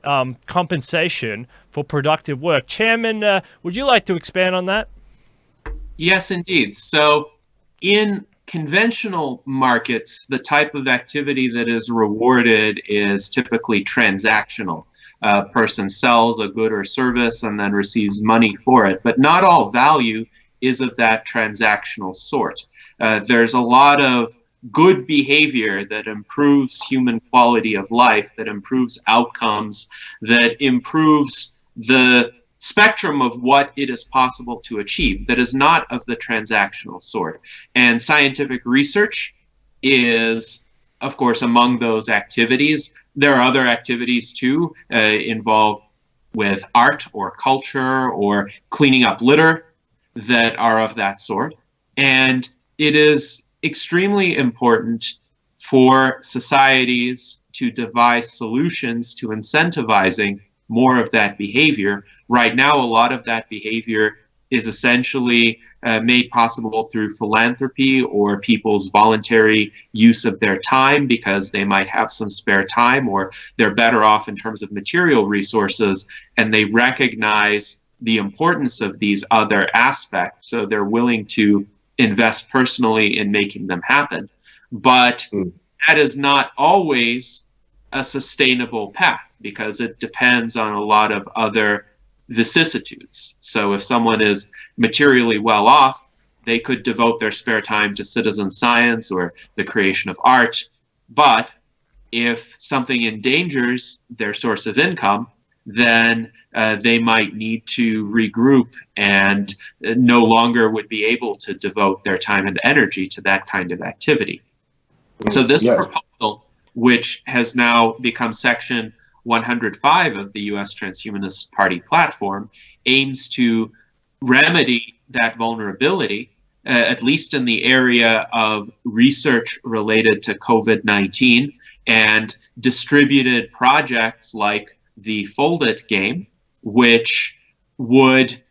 compensation for productive work. Chairman, would you like to expand on that? Yes, indeed. So in conventional markets, the type of activity that is rewarded is typically transactional. A person sells a good or service and then receives money for it, but not all value is of that transactional sort. There's a lot of good behavior that improves human quality of life, that improves outcomes, that improves the spectrum of what it is possible to achieve, that is not of the transactional sort. And scientific research is, of course, among those activities. There are other activities too involved with art or culture or cleaning up litter that are of that sort. And it is extremely important for societies to devise solutions to incentivizing more of that behavior. Right now, a lot of that behavior is essentially made possible through philanthropy or people's voluntary use of their time because they might have some spare time or they're better off in terms of material resources, and they recognize the importance of these other aspects, so they're willing to invest personally in making them happen. But that is not always a sustainable path because it depends on a lot of other vicissitudes. So if someone is materially well off, they could devote their spare time to citizen science or the creation of art. But if something endangers their source of income, then they might need to regroup and no longer would be able to devote their time and energy to that kind of activity. So this proposal, which has now become Section 105 of the U.S. Transhumanist-Party platform, aims to remedy that vulnerability, at least in the area of research related to COVID-19 and distributed projects like the Fold It game, which would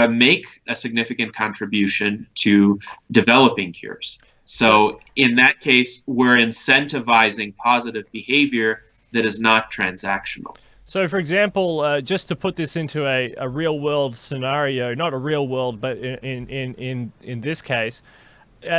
make a significant contribution to developing cures. So in that case, we're incentivizing positive behavior that is not transactional. So, for example, just to put this into a real world scenario, not a real world, but in this case,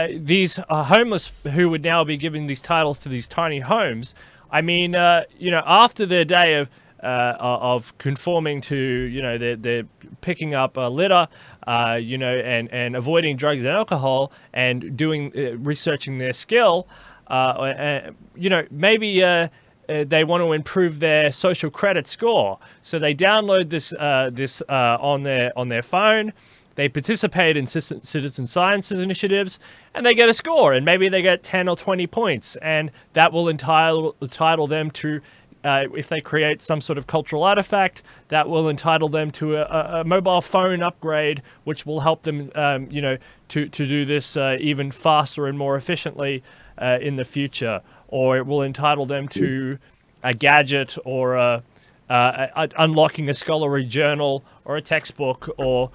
these homeless who would now be given these titles to these tiny homes, I mean, after their day of conforming to, they're picking up litter, and avoiding drugs and alcohol and doing researching their skill, maybe they want to improve their social credit score. So they download this on their phone. They participate in citizen science initiatives, and they get a score. And maybe they get 10 or 20 points, and that will entitle them to. If they create some sort of cultural artifact, that will entitle them to a mobile phone upgrade, which will help them, to do this even faster and more efficiently in the future. Or it will entitle them to a gadget or unlocking a scholarly journal or a textbook or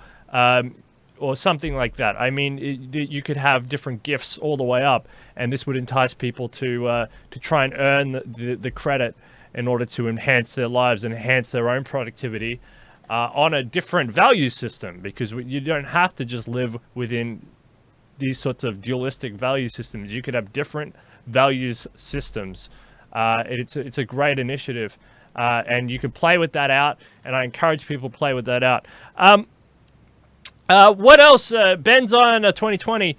something like that. I mean, you could have different gifts all the way up, and this would entice people to try and earn the credit in order to enhance their lives and enhance their own productivity. on a different value system, because you don't have to just live within these sorts of dualistic value systems. You could have different values systems. It's a great initiative, and you can play with that out. And I encourage people to play with that out. What else? Benzion 2020.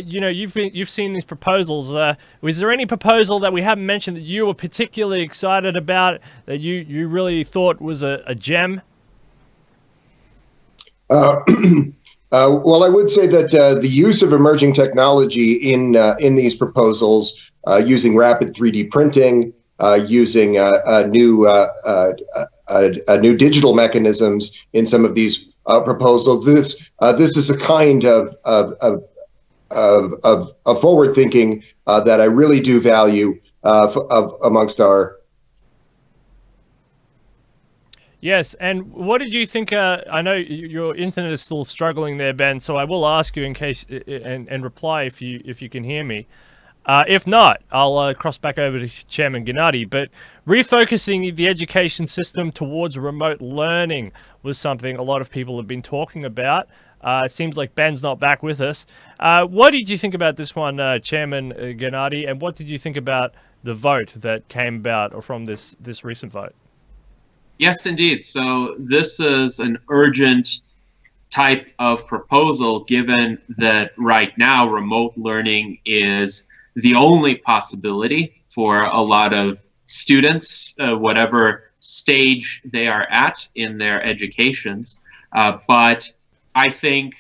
You've seen these proposals. Was there any proposal that we haven't mentioned that you were particularly excited about, that you really thought was a gem? Well, I would say that the use of emerging technology in these proposals, using rapid 3D printing, using new digital mechanisms in some of these proposals, this is a kind of forward thinking that I really do value amongst our. Yes, and what did you think? I know your internet is still struggling there, Ben, so I will ask you in case and reply if you can hear me. If not, I'll cross back over to Chairman Gennady. But refocusing the education system towards remote learning was something a lot of people have been talking about. It seems like Ben's not back with us. What did you think about this one, Chairman Gennady, and what did you think about the vote that came about or from this recent vote? Yes, indeed. So this is an urgent type of proposal, given that right now remote learning is the only possibility for a lot of students, whatever stage they are at in their educations. But I think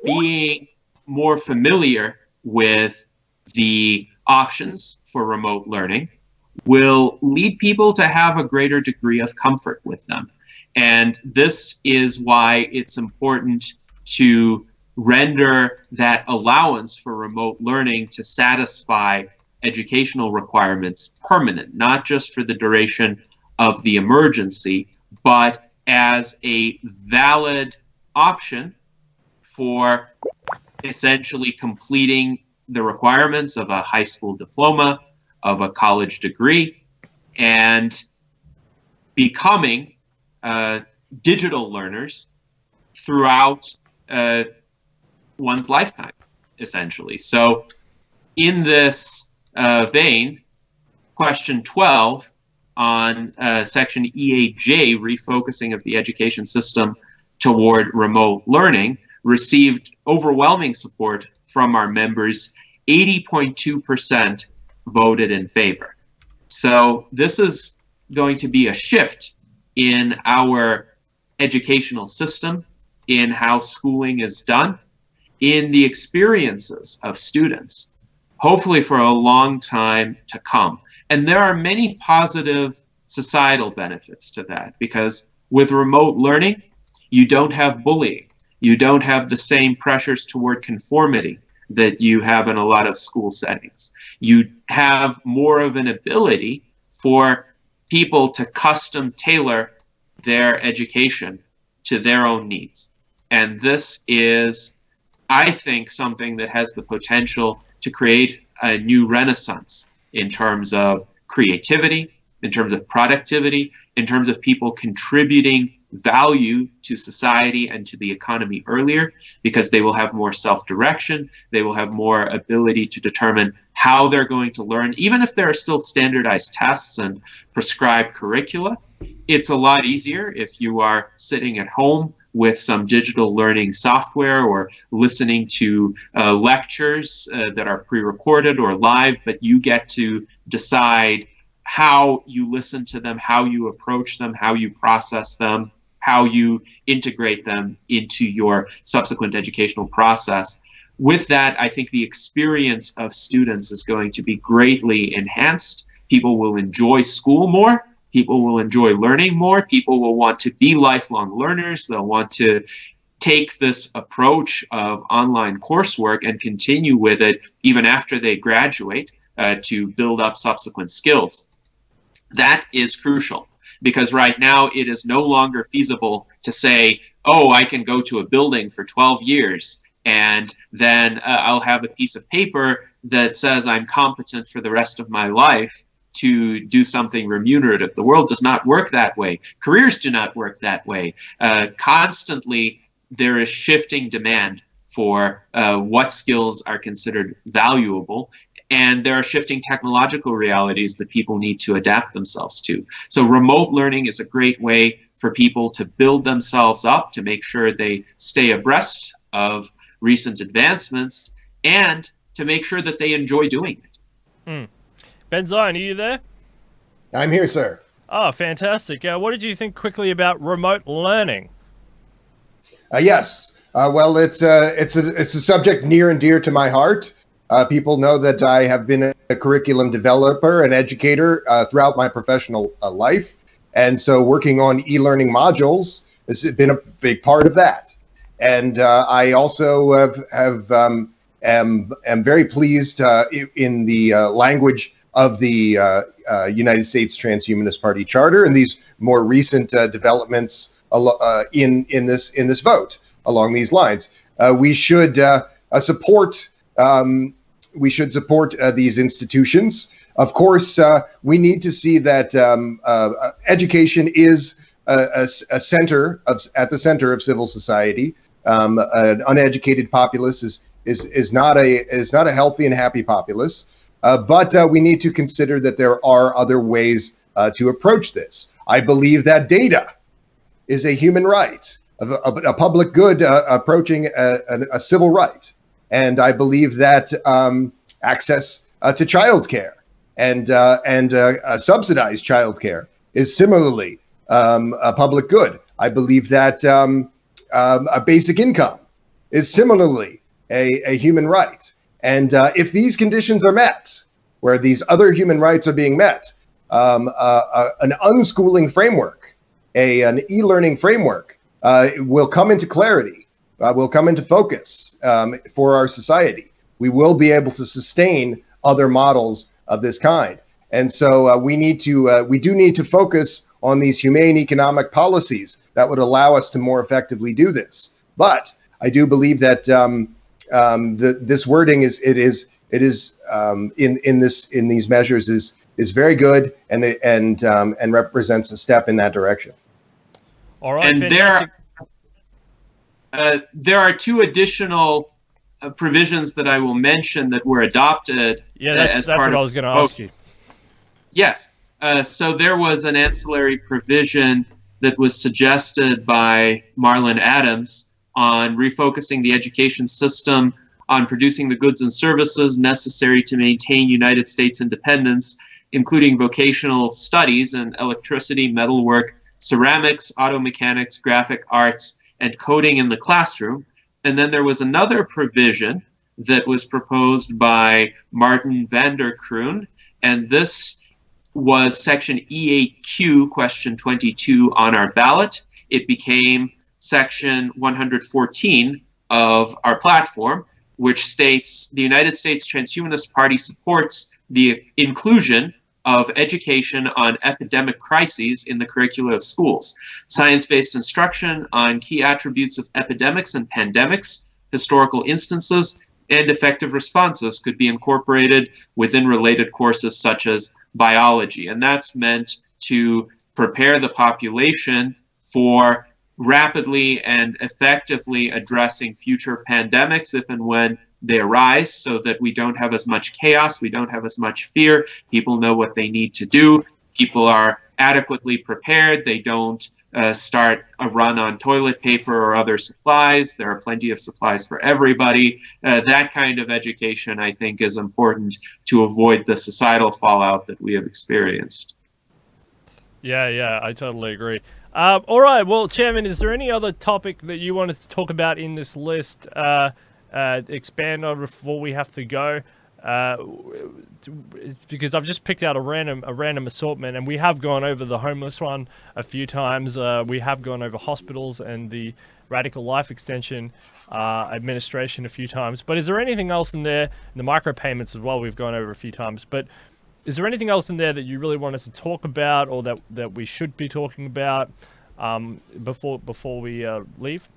being more familiar with the options for remote learning will lead people to have a greater degree of comfort with them. And this is why it's important to render that allowance for remote learning to satisfy educational requirements permanent, not just for the duration of the emergency, but as a valid option for essentially completing the requirements of a high school diploma, of a college degree, and becoming digital learners throughout one's lifetime, essentially. So in this vein, question 12 on section EAJ, refocusing of the education system toward remote learning, received overwhelming support from our members. 80.2% voted in favor. So this is going to be a shift in our educational system, in how schooling is done, in the experiences of students, hopefully for a long time to come. And there are many positive societal benefits to that, because with remote learning, you don't have bullying. You don't have the same pressures toward conformity that you have in a lot of school settings. You have more of an ability for people to custom tailor their education to their own needs. And this is, I think, something that has the potential to create a new renaissance in terms of creativity, in terms of productivity, in terms of people contributing value to society and to the economy earlier, because they will have more self-direction, they will have more ability to determine how they're going to learn. Even if there are still standardized tests and prescribed curricula, it's a lot easier if you are sitting at home with some digital learning software, or listening to lectures that are pre-recorded or live, but you get to decide how you listen to them, how you approach them, how you process them, how you integrate them into your subsequent educational process. With that, I think the experience of students is going to be greatly enhanced. People will enjoy school more. People will enjoy learning more. People will want to be lifelong learners. They'll want to take this approach of online coursework and continue with it even after they graduate, to build up subsequent skills. That is crucial, because right now it is no longer feasible to say, oh, I can go to a building for 12 years and then I'll have a piece of paper that says I'm competent for the rest of my life, to do something remunerative. The world does not work that way. Careers do not work that way. Constantly, there is shifting demand for what skills are considered valuable, and there are shifting technological realities that people need to adapt themselves to. So remote learning is a great way for people to build themselves up, to make sure they stay abreast of recent advancements, and to make sure that they enjoy doing it. Ben Zion, are you there? I'm here, sir. Oh, fantastic. What did you think quickly about remote learning? Yes. Well, it's a subject near and dear to my heart. People know that I have been a curriculum developer and educator throughout my professional life. And so working on e-learning modules has been a big part of that. And I also am very pleased in the language of the United States Transhumanist-Party Charter and these more recent developments in this vote along these lines. We should support these institutions. Of course, we need to see that education is at the center of civil society. An uneducated populace is not a healthy and happy populace. But we need to consider that there are other ways to approach this. I believe that data is a human right, a public good approaching a civil right. And I believe that access to childcare and subsidized childcare is similarly a public good. I believe that a basic income is similarly a human right. And if these conditions are met, where these other human rights are being met, an unschooling framework, an e-learning framework will come into clarity, will come into focus for our society. We will be able to sustain other models of this kind. And so we do need to focus on these humane economic policies that would allow us to more effectively do this. But I do believe that this wording in these measures is very good and represents a step in that direction. All right, and fantastic. There are two additional provisions that I will mention that were adopted. Yeah, that's what I was going to ask you. Yes. So there was an ancillary provision that was suggested by Marlon Adams on refocusing the education system on producing the goods and services necessary to maintain United States independence, including vocational studies in electricity, metalwork, ceramics, auto mechanics, graphic arts, and coding in the classroom. And then there was another provision that was proposed by Martin van der Kroon, and this was section E8Q, question 22 on our ballot. It became section 114 of our platform, which states the United States Transhumanist Party supports the inclusion of education on epidemic crises in the curricula of schools. Science-based instruction on key attributes of epidemics and pandemics, historical instances, and effective responses could be incorporated within related courses such as biology. And that's meant to prepare the population for rapidly and effectively addressing future pandemics if and when they arise, so that we don't have as much chaos, we don't have as much fear. People know what they need to do. People are adequately prepared. They don't start a run on toilet paper or other supplies. There are plenty of supplies for everybody. That kind of education, I think, is important to avoid the societal fallout that we have experienced. Yeah, I totally agree. All right, well, Chairman, is there any other topic that you wanted to talk about in this list, expand on before we have to go? Because I've just picked out a random assortment, and we have gone over the homeless one a few times. We have gone over hospitals and the radical life extension administration a few times. But is there anything else in there? And the micropayments as well, we've gone over a few times. But is there anything else in there that you really wanted to talk about, or that we should be talking about before we leave?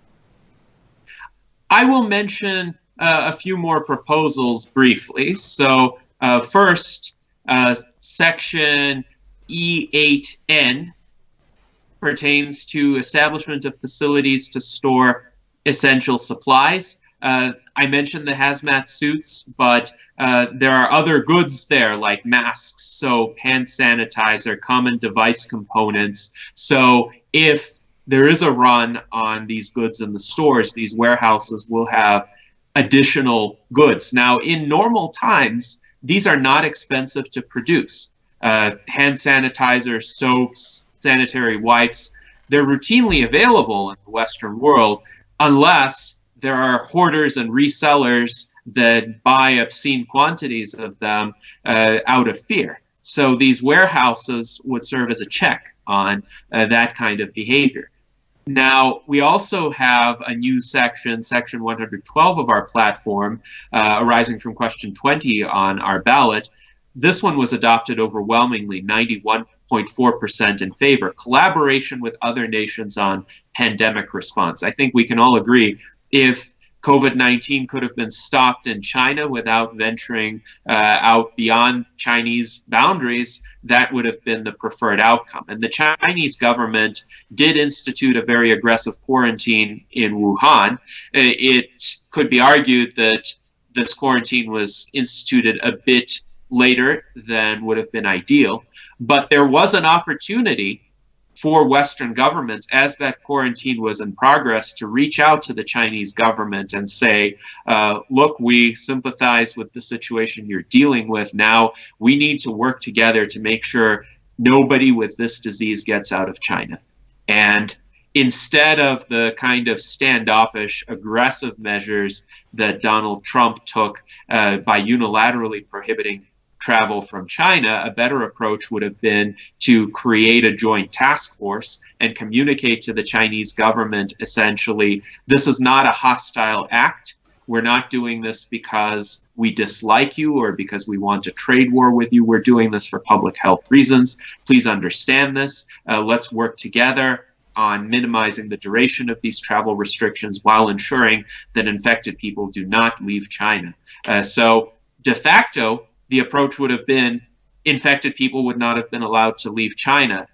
I will mention a few more proposals briefly. So first, Section E8N pertains to establishment of facilities to store essential supplies. I mentioned the hazmat suits, but there are other goods there like masks, soap, hand sanitizer, common device components. So if there is a run on these goods in the stores, these warehouses will have additional goods. Now, in normal times, these are not expensive to produce. Hand sanitizer, soaps, sanitary wipes, they're routinely available in the Western world unless there are hoarders and resellers that buy obscene quantities of them out of fear. So these warehouses would serve as a check on that kind of behavior. Now, we also have a new section, Section 112 of our platform, arising from question 20 on our ballot. This one was adopted overwhelmingly, 91.4% in favor. Collaboration with other nations on pandemic response. I think we can all agree if COVID-19 could have been stopped in China without venturing out beyond Chinese boundaries, that would have been the preferred outcome. And the Chinese government did institute a very aggressive quarantine in Wuhan. It could be argued that this quarantine was instituted a bit later than would have been ideal, but there was an opportunity for Western governments, as that quarantine was in progress, to reach out to the Chinese government and say, look, we sympathize with the situation you're dealing with. Now we need to work together to make sure nobody with this disease gets out of China. And instead of the kind of standoffish, aggressive measures that Donald Trump took by unilaterally prohibiting travel from China, a better approach would have been to create a joint task force and communicate to the Chinese government, essentially, this is not a hostile act. We're not doing this because we dislike you or because we want a trade war with you. We're doing this for public health reasons. Please understand this. Let's work together on minimizing the duration of these travel restrictions while ensuring that infected people do not leave China. So de facto, the approach would have been infected people would not have been allowed to leave China.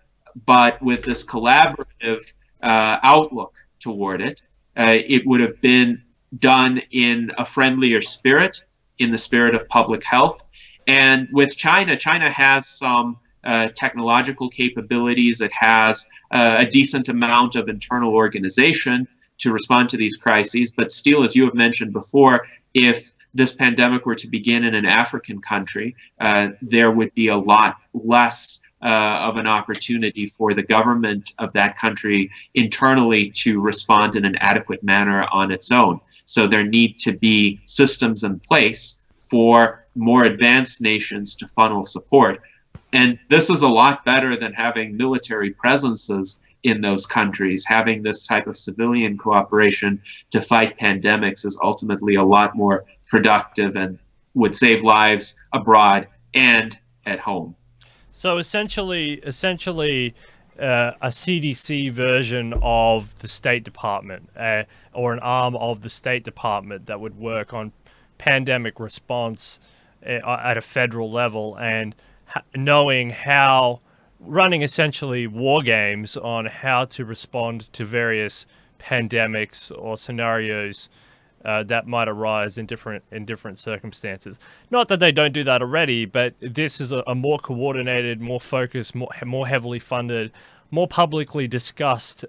But with this collaborative outlook toward it, it would have been done in a friendlier spirit, in the spirit of public health. And with China, China has some technological capabilities. It has a decent amount of internal organization to respond to these crises. But still, as you have mentioned before, if this pandemic were to begin in an African country, there would be a lot less of an opportunity for the government of that country internally to respond in an adequate manner on its own. So there need to be systems in place for more advanced nations to funnel support. And this is a lot better than having military presences in those countries. Having this type of civilian cooperation to fight pandemics is ultimately a lot more productive and would save lives abroad and at home. So essentially, a CDC version of the State Department, or an arm of the State Department that would work on pandemic response at a federal level, and running essentially war games on how to respond to various pandemics or scenarios that might arise in different circumstances. Not that they don't do that already, but this is a more coordinated, more focused, more heavily funded, more publicly discussed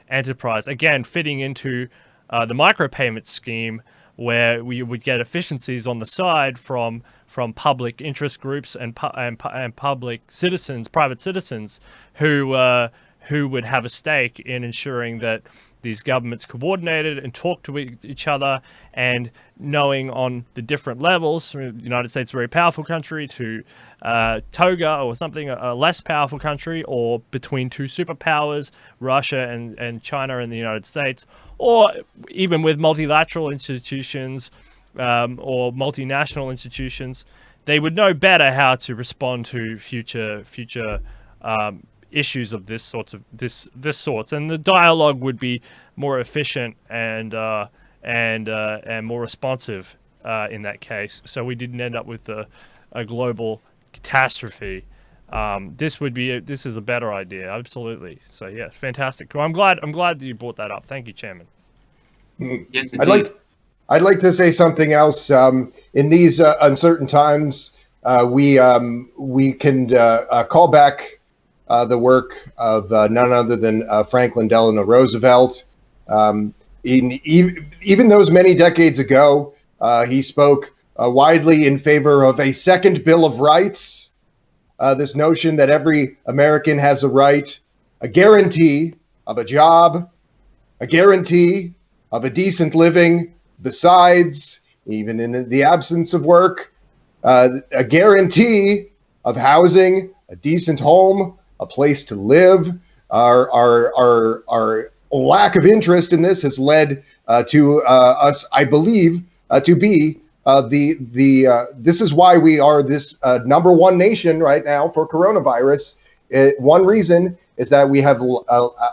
enterprise. Again, fitting into the micropayment scheme, where we would get efficiencies on the side from public interest groups and public citizens, private citizens, who would have a stake in ensuring that these governments coordinated and talked to each other, and knowing on the different levels, from the United States, a very powerful country, to Toga or something, a less powerful country, or between two superpowers, Russia and China and the United States, or even with multilateral institutions or multinational institutions, they would know better how to respond to future issues of this sort, and the dialogue would be more efficient and more responsive in that case. So we didn't end up with a global catastrophe, this is a better idea. Absolutely. So yes, fantastic. Well, I'm glad that you brought that up. Thank you, Chairman. Yes, I'd like to say something else. In these uncertain times, we can call back the work of none other than Franklin Delano Roosevelt. Even those many decades ago, he spoke widely in favor of a second Bill of Rights. This notion that every American has a right, a guarantee of a job, a guarantee of a decent living, besides, even in the absence of work, a guarantee of housing, a decent home, a place to live. Our lack of interest in this has led to us, I believe, to be this is why we are this number one nation right now for coronavirus. One reason is that we have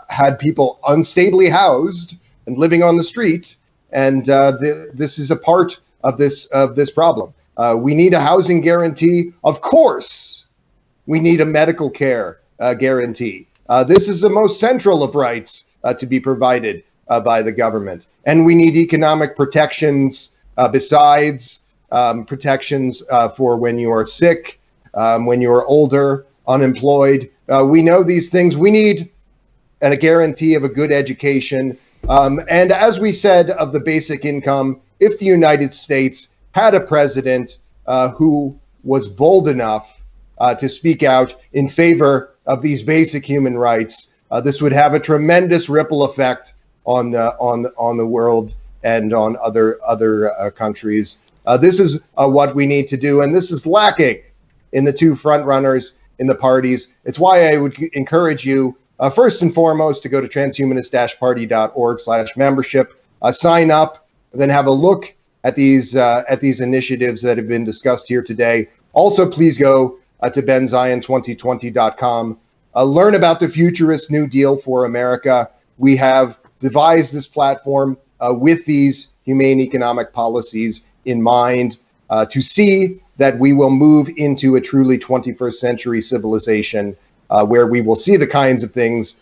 had people unstably housed and living on the street, and this is a part of this problem. We need a housing guarantee, of course. We need a medical care guarantee. This is the most central of rights to be provided by the government, and we need economic protections besides protections for when you are sick, when you are older, unemployed. We know these things. We need a guarantee of a good education. And as we said of the basic income, if the United States had a president who was bold enough to speak out in favor of these basic human rights, this would have a tremendous ripple effect on the world and on other countries. This is what we need to do, and this is lacking in the two front runners in the parties. It's why I would encourage you, first and foremost, to go to transhumanist-party.org/membership, sign up, then have a look at these initiatives that have been discussed here today. Also, please go to benzion2020.com. Learn about the futurist New Deal for America. We have devised this platform with these humane economic policies in mind to see that we will move into a truly 21st century civilization where we will see the kinds of things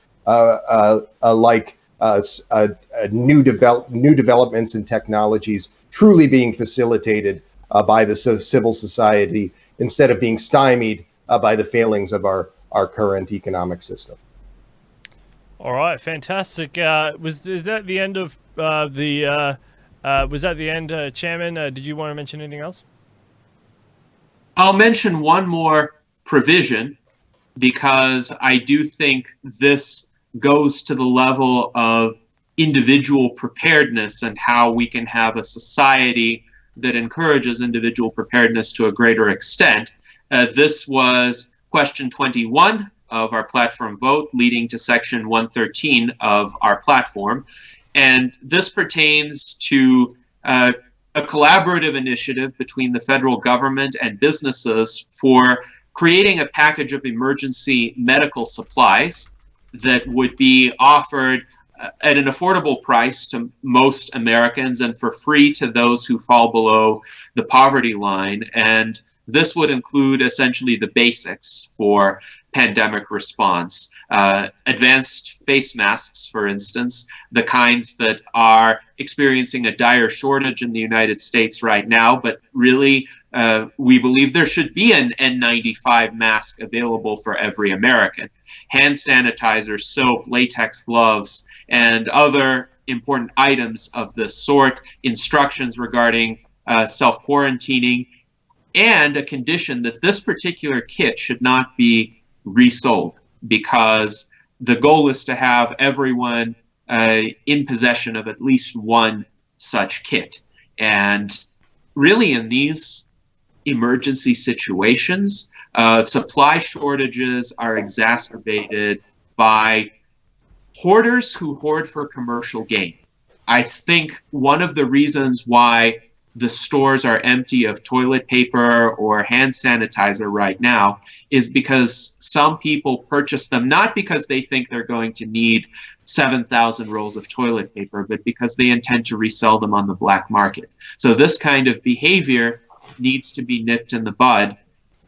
like new developments and technologies truly being facilitated by the civil society instead of being stymied by the failings of our current economic system. All right, fantastic. Was that the end of was that the end, Chairman? Did you want to mention anything else? I'll mention one more provision because I do think this goes to the level of individual preparedness and how we can have a society that encourages individual preparedness to a greater extent. This was question 21 of our platform vote, leading to section 113 of our platform. And this pertains to a collaborative initiative between the federal government and businesses for creating a package of emergency medical supplies that would be offered at an affordable price to most Americans and for free to those who fall below the poverty line. And this would include essentially the basics for pandemic response. Advanced face masks, for instance, the kinds that are experiencing a dire shortage in the United States right now, but really we believe there should be an N95 mask available for every American. Hand sanitizer, soap, latex gloves, and other important items of this sort, instructions regarding self-quarantining, and a condition that this particular kit should not be resold, because the goal is to have everyone in possession of at least one such kit. And really in these emergency situations, supply shortages are exacerbated by hoarders who hoard for commercial gain. I think one of the reasons why the stores are empty of toilet paper or hand sanitizer right now is because some people purchase them not because they think they're going to need 7,000 rolls of toilet paper, but because they intend to resell them on the black market. So this kind of behavior needs to be nipped in the bud.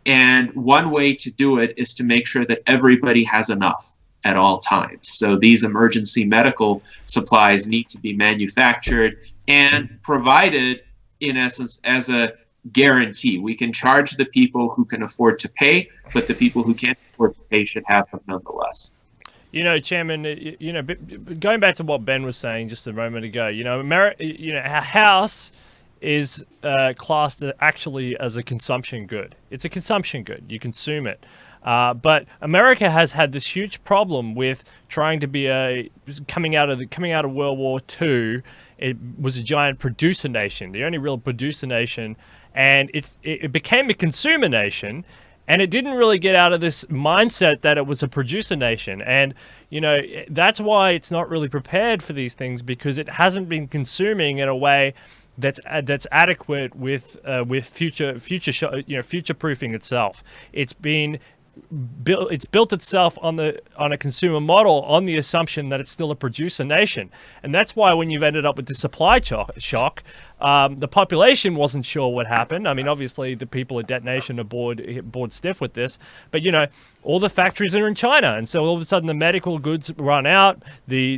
And one way to do it is to make sure that everybody has enough at all times. So these emergency medical supplies need to be manufactured and provided, in essence, as a guarantee. We can charge the people who can afford to pay, but the people who can't afford to pay should have them nonetheless. You know, Chairman, going back to what Ben was saying just a moment ago, our house is classed actually as a consumption good. It's a consumption good. You consume it. But America has had this huge problem with trying to be coming out of World War II. It was a giant producer nation, the only real producer nation, and it became a consumer nation. And it didn't really get out of this mindset that it was a producer nation. And, that's why it's not really prepared for these things, because it hasn't been consuming in a way that's adequate with future proofing itself. It's built itself on a consumer model on the assumption that it's still a producer nation, and that's why when you've ended up with the supply shock, the population wasn't sure what happened. I mean, obviously the people at detonation are bored stiff with this, but all the factories are in China, and so all of a sudden the medical goods run out, the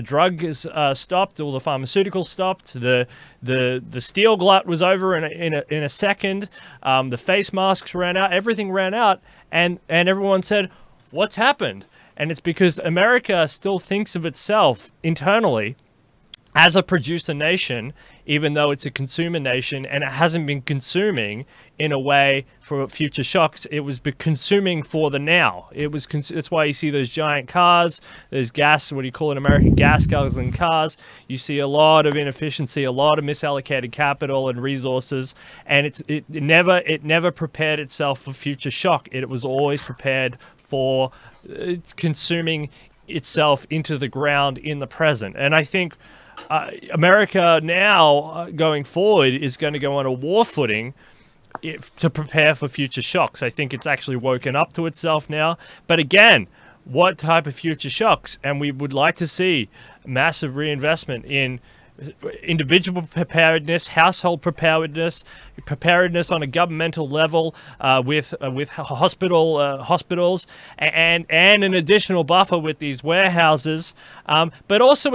drug is stopped, all the pharmaceuticals stopped, the steel glut was over in a second, the face masks ran out, everything ran out. And everyone said, what's happened? And it's because America still thinks of itself internally as a producer nation, even though it's a consumer nation, and it hasn't been consuming in a way for future shocks. It was consuming for the now. That's why you see those giant cars, those what do you call it, American gas guzzling cars. You see a lot of inefficiency, a lot of misallocated capital and resources, and it never prepared itself for future shock. It was always prepared for consuming itself into the ground in the present. And I think America now, going forward, is going to go on a war footing to prepare for future shocks. I think it's actually woken up to itself now. But again, what type of future shocks? And we would like to see massive reinvestment in individual preparedness, household preparedness on a governmental level, with hospitals, and an additional buffer with these warehouses, but also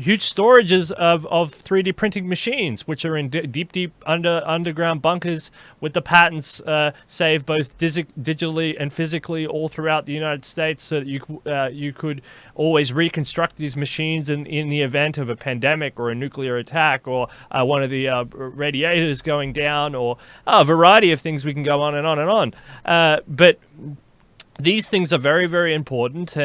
huge storages of 3D printing machines, which are in deep underground bunkers with the patents saved both digitally and physically all throughout the United States, so that you could always reconstruct these machines in the event of a pandemic or a nuclear attack, or one of the radiators going down, or a variety of things. We can go on and on and on. But these things are very, very important,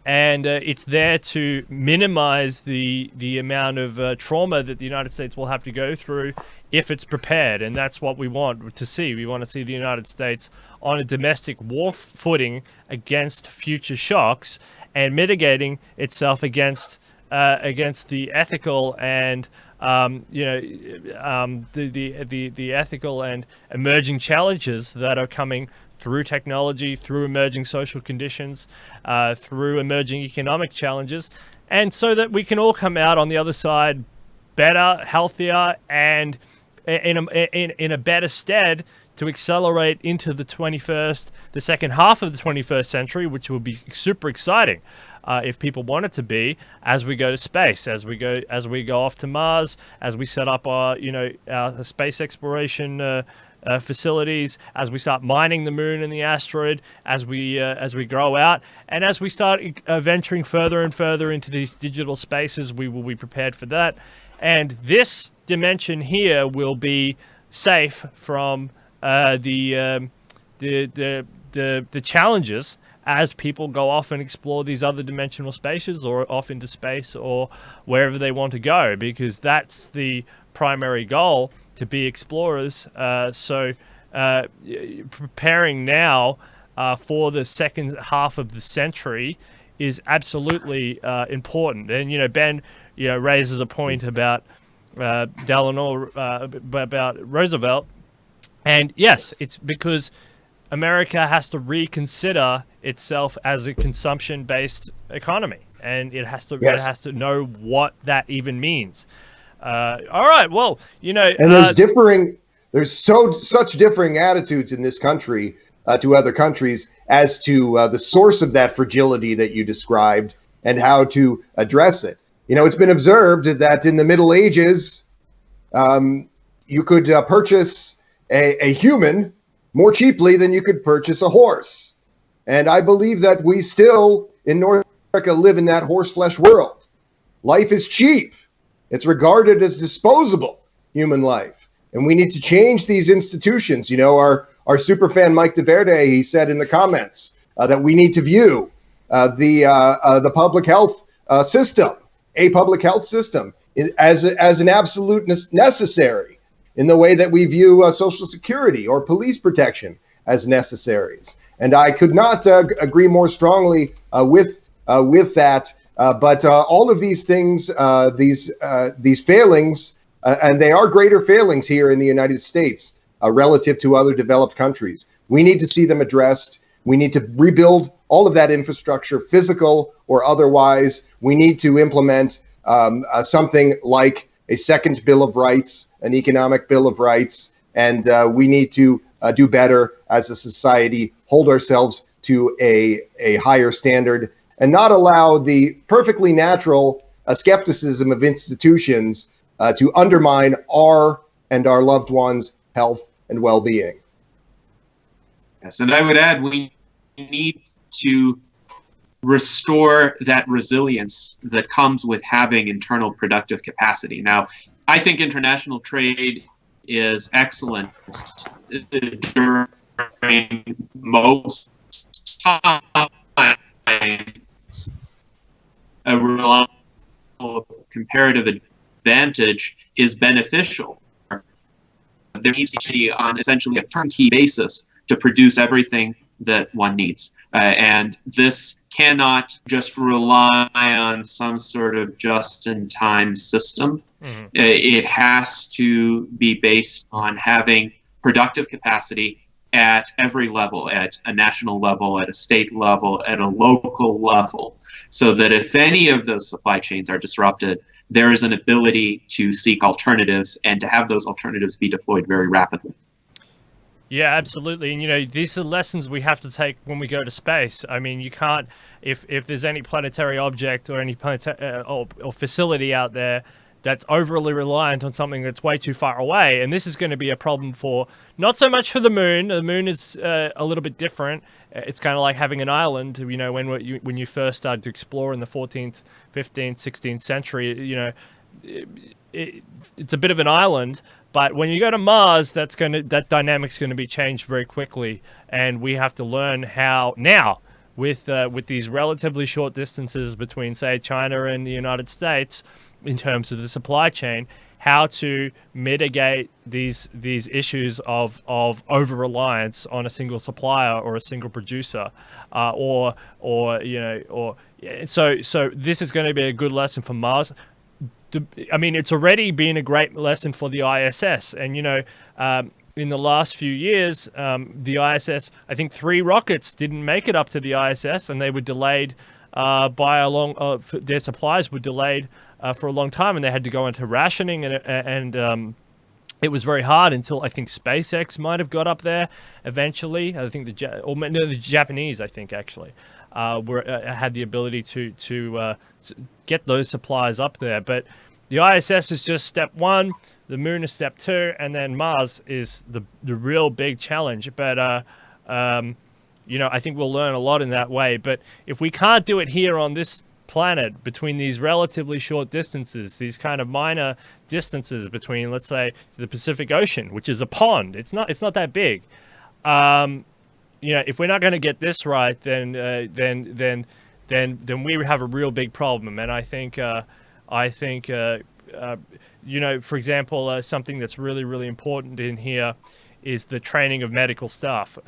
and it's there to minimize the amount of trauma that the United States will have to go through if it's prepared. And that's what we want to see. We want to see the United States on a domestic war footing against future shocks, and mitigating itself against the ethical and the ethical and emerging challenges that are coming through technology, through emerging social conditions, through emerging economic challenges, and so that we can all come out on the other side better, healthier, and in a better stead to accelerate into the second half of the 21st century, which will be super exciting if people want it to be, as we go to space, as we go off to Mars, as we set up our space exploration facilities, as we start mining the moon and the asteroid, as we grow out, and as we start venturing further and further into these digital spaces. We will be prepared for that, and this dimension here will be safe from the challenges as people go off and explore these other dimensional spaces, or off into space, or wherever they want to go, because that's the primary goal, to be explorers. So preparing now for the second half of the century is absolutely important. And Ben raises a point about Delano, about Roosevelt, and yes, it's because America has to reconsider itself as a consumption-based economy, and it has to know what that even means. All right, well, and there's There's such differing attitudes in this country to other countries as to the source of that fragility that you described and how to address it. You know, it's been observed that in the Middle Ages, you could purchase a human more cheaply than you could purchase a horse. And I believe that we still, in North America, live in that horse flesh world. Life is cheap. It's regarded as disposable, human life. And we need to change these institutions. You know, our superfan Mike DeVerde, he said in the comments that we need to view the public health system, a public health system, as an absolute necessary in the way that we view Social Security or police protection as necessaries. And I could not agree more strongly with that. But all of these things, these failings, and they are greater failings here in the United States relative to other developed countries. We need to see them addressed. We need to rebuild all of that infrastructure, physical or otherwise. We need to implement something like a second Bill of Rights, an economic Bill of Rights, and we need to do better as a society, hold ourselves to a higher standard, and not allow the perfectly natural skepticism of institutions to undermine our and our loved ones' health and well-being. Yes, and I would add we need to restore that resilience that comes with having internal productive capacity. Now, I think international trade is excellent during most times. A reliable comparative advantage is beneficial. There needs to be on essentially a turnkey basis to produce everything that one needs. And this cannot just rely on some sort of just-in-time system. Mm-hmm. It has to be based on having productive capacity at every level, at a national level, at a state level, at a local level, so that if any of those supply chains are disrupted, there is an ability to seek alternatives and to have those alternatives be deployed very rapidly. Yeah, absolutely. And, you know, these are lessons we have to take when we go to space. I mean, you can't, if there's any planetary object or any or facility out there that's overly reliant on something that's way too far away, and this is going to be a problem for, not so much for the moon. The moon is a little bit different. It's kind of like having an island, you know, when you first started to explore in the 14th, 15th, 16th century, you know, it's a bit of an island. But when you go to Mars, that dynamic's going to be changed very quickly, and we have to learn how now, with these relatively short distances between, say, China and the United States, in terms of the supply chain, how to mitigate these issues of over-reliance on a single supplier or a single producer, so this is going to be a good lesson for Mars. I mean, it's already been a great lesson for the ISS. And, you know, in the last few years, the ISS, I think 3 rockets didn't make it up to the ISS, and they were delayed their supplies were delayed for a long time, and they had to go into rationing, and it was very hard until I think SpaceX might have got up there eventually. I think the Japanese, I think, actually. Had the ability to get those supplies up there. But the ISS is just step 1, the moon is step 2, and then Mars is the real big challenge. But, you know, I think we'll learn a lot in that way. But if we can't do it here on this planet between these relatively short distances, these kind of minor distances between, let's say, the Pacific Ocean, which is a pond, it's not that big. You know, if we're not going to get this right, then we have a real big problem. And I think you know, for example, something that's really, really important in here is the training of medical staff.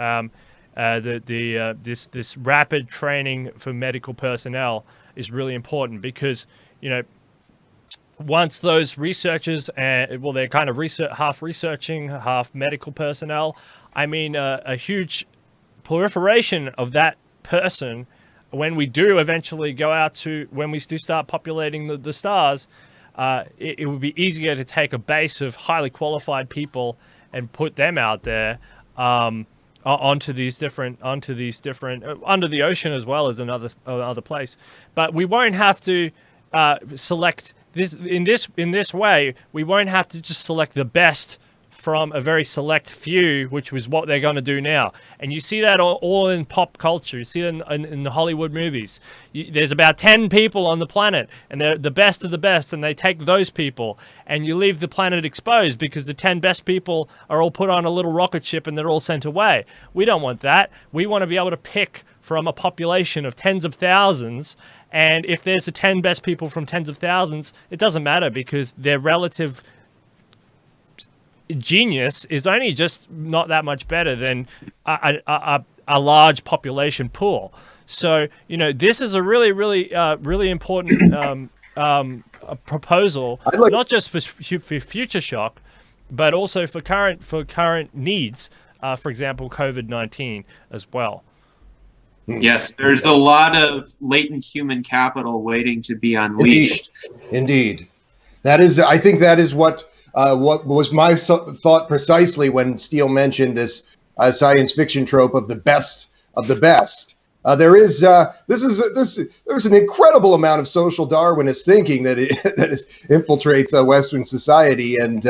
This rapid training for medical personnel is really important because, you know, once those researchers, they're kind of half researching, half medical personnel. I mean, a huge proliferation of that person when we do eventually go out to, when we do start populating the stars, it would be easier to take a base of highly qualified people and put them out there onto these different under the ocean as well as another place. But we won't have to select this in this way. We won't have to just select the best from a very select few, which was what they're going to do now. And you see that all in pop culture. You see it in the Hollywood movies. There's about 10 people on the planet, and they're the best of the best, and they take those people, and you leave the planet exposed because the 10 best people are all put on a little rocket ship and they're all sent away. We don't want that. We want to be able to pick from a population of tens of thousands, and if there's the 10 best people from tens of thousands, it doesn't matter because their relative genius is only just not that much better than a large population pool. So, this is a really important proposal, not just for future shock, but also for current needs. For example, COVID-19 as well. Yes, there's a lot of latent human capital waiting to be unleashed. Indeed. I think that is what was my thought precisely when Steele mentioned this science fiction trope of the best of the best. There's an incredible amount of social Darwinist thinking that infiltrates Western society, and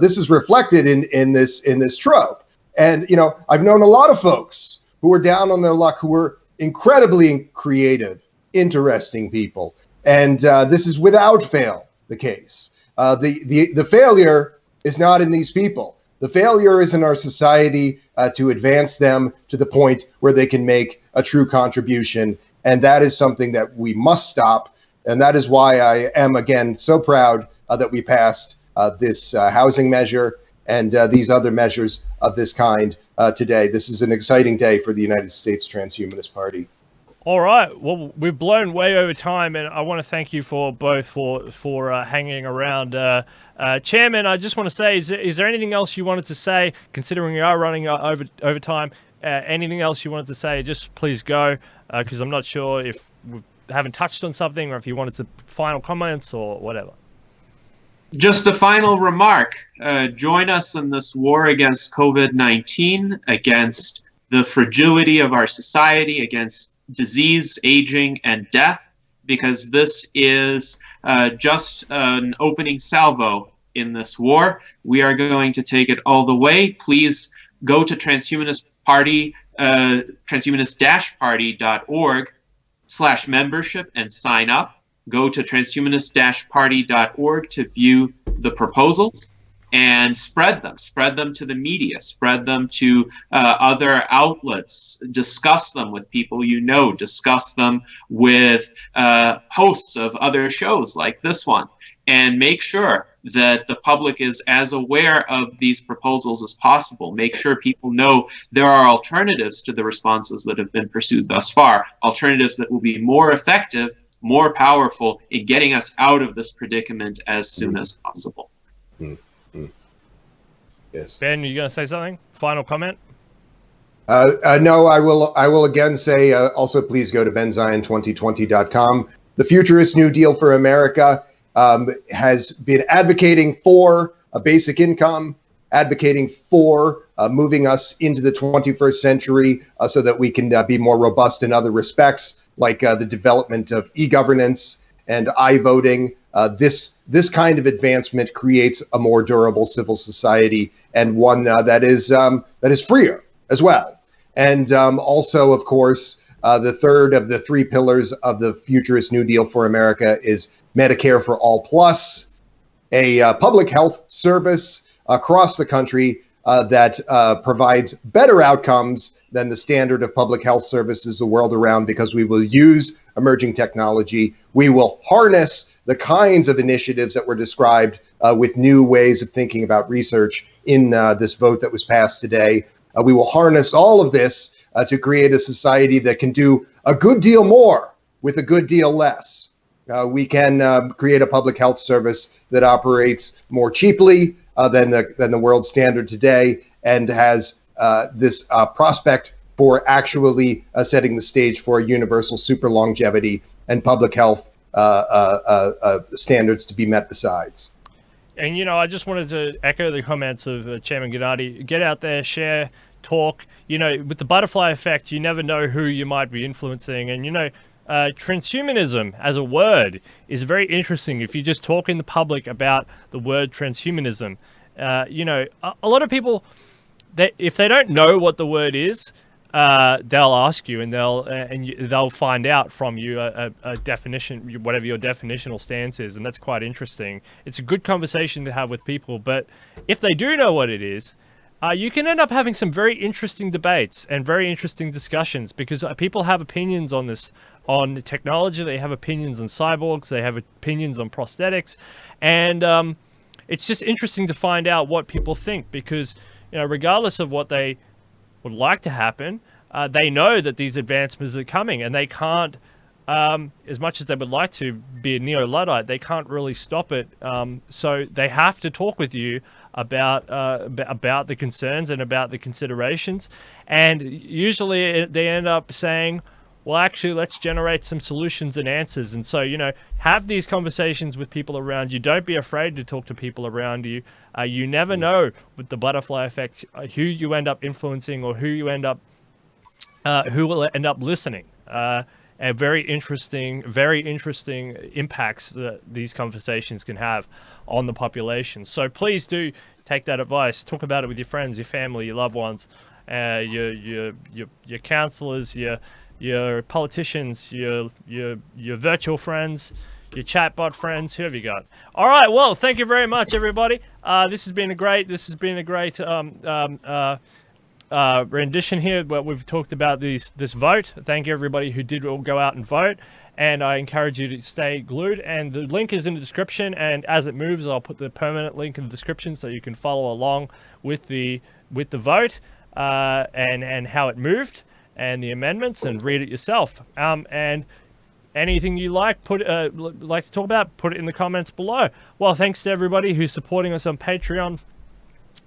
this is reflected in this trope. And I've known a lot of folks who are down on their luck, who are incredibly creative, interesting people, and this is without fail the case. The failure is not in these people. The failure is in our society to advance them to the point where they can make a true contribution. And that is something that we must stop. And that is why I am, again, so proud that we passed this housing measure and these other measures of this kind today. This is an exciting day for the United States Transhumanist Party. All right. Well, we've blown way over time, and I want to thank you for hanging around. Chairman, I just want to say, is there anything else you wanted to say, considering we are running over time? Anything else you wanted to say, just please go, because I'm not sure if we haven't touched on something or if you wanted to final comments or whatever. Just a final remark. Join us in this war against COVID-19, against the fragility of our society, against disease, aging, and death, because this is just an opening salvo in this war. We are going to take it all the way. Please go to transhumanist-party, transhumanist-party.org/membership and sign up. Go to transhumanist-party.org to view the proposals and spread them to the media, spread them to other outlets, discuss them with people discuss them with hosts of other shows like this one, and make sure that the public is as aware of these proposals as possible. Make sure people know there are alternatives to the responses that have been pursued thus far, alternatives that will be more effective, more powerful in getting us out of this predicament as soon as possible. Yes. Ben, are you going to say something? Final comment? No, I will again say, also please go to benzion2020.com. The Futurist New Deal for America has been advocating for a basic income, advocating for moving us into the 21st century so that we can be more robust in other respects, like the development of e-governance and i-voting. This kind of advancement creates a more durable civil society, and one that is freer as well. And also, of course, the third of the three pillars of the Futurist New Deal for America is Medicare for All Plus, a public health service across the country that provides better outcomes than the standard of public health services the world around, because we will use emerging technology. We will harness the kinds of initiatives that were described with new ways of thinking about research in this vote that was passed today. We will harness all of this to create a society that can do a good deal more with a good deal less. We can create a public health service that operates more cheaply than the world standard today, and has this prospect for actually setting the stage for a universal super longevity and public health standards to be met besides. And, you know, I just wanted to echo the comments of Chairman Gennady. Get out there, share, talk. You know, with the butterfly effect, you never know who you might be influencing. And, you know, transhumanism as a word is very interesting. If you just talk in the public about the word transhumanism, you know, a lot of people, if they don't know what the word is, they'll ask you, and they'll find out from you a definition, whatever your definitional stance is, and that's quite interesting. It's a good conversation to have with people, but if they do know what it is, you can end up having some very interesting debates and very interesting discussions, because people have opinions on this, on technology. They have opinions on cyborgs. They have opinions on prosthetics, and it's just interesting to find out what people think, because, you know, regardless of what they would like to happen, they know that these advancements are coming, and they can't, as much as they would like to be a neo-Luddite, they can't really stop it. So they have to talk with you about the concerns and about the considerations, and usually they end up saying, well, actually, let's generate some solutions and answers. And so, you know, have these conversations with people around you. Don't be afraid to talk to people around you. You never know with the butterfly effect who you end up influencing, or who will end up listening. And very interesting impacts that these conversations can have on the population. So please do take that advice. Talk about it with your friends, your family, your loved ones, your counselors, your politicians, your virtual friends, your chatbot friends, whoever you got. All right, well, thank you very much, everybody. This has been a great rendition here, where we've talked about this vote. Thank you, everybody who did all go out and vote, and I encourage you to stay glued. And the link is in the description, and as it moves, I'll put the permanent link in the description so you can follow along with the vote and how it moved, and the amendments, and read it yourself. And anything you like to talk about, put it in the comments below. Well, thanks to everybody who's supporting us on Patreon.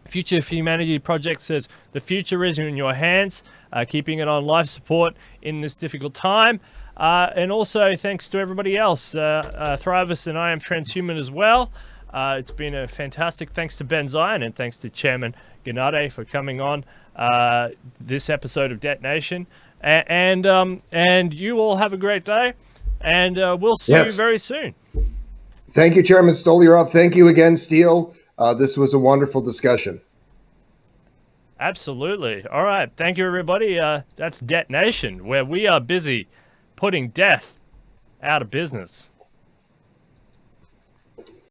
Future for Humanity Project says the future is in your hands, keeping it on life support in this difficult time. And also thanks to everybody else, Thrivous and I Am Transhuman as well. It's been a fantastic, thanks to Ben Zion, and thanks to Chairman Gennady for coming on this episode of Detonation. And you all have a great day, and we'll see you very soon. Thank you, Chairman Stolyarov. Thank you again, Steele. This was a wonderful discussion. Absolutely. All right. Thank you, everybody. That's Detonation, where we are busy putting death out of business.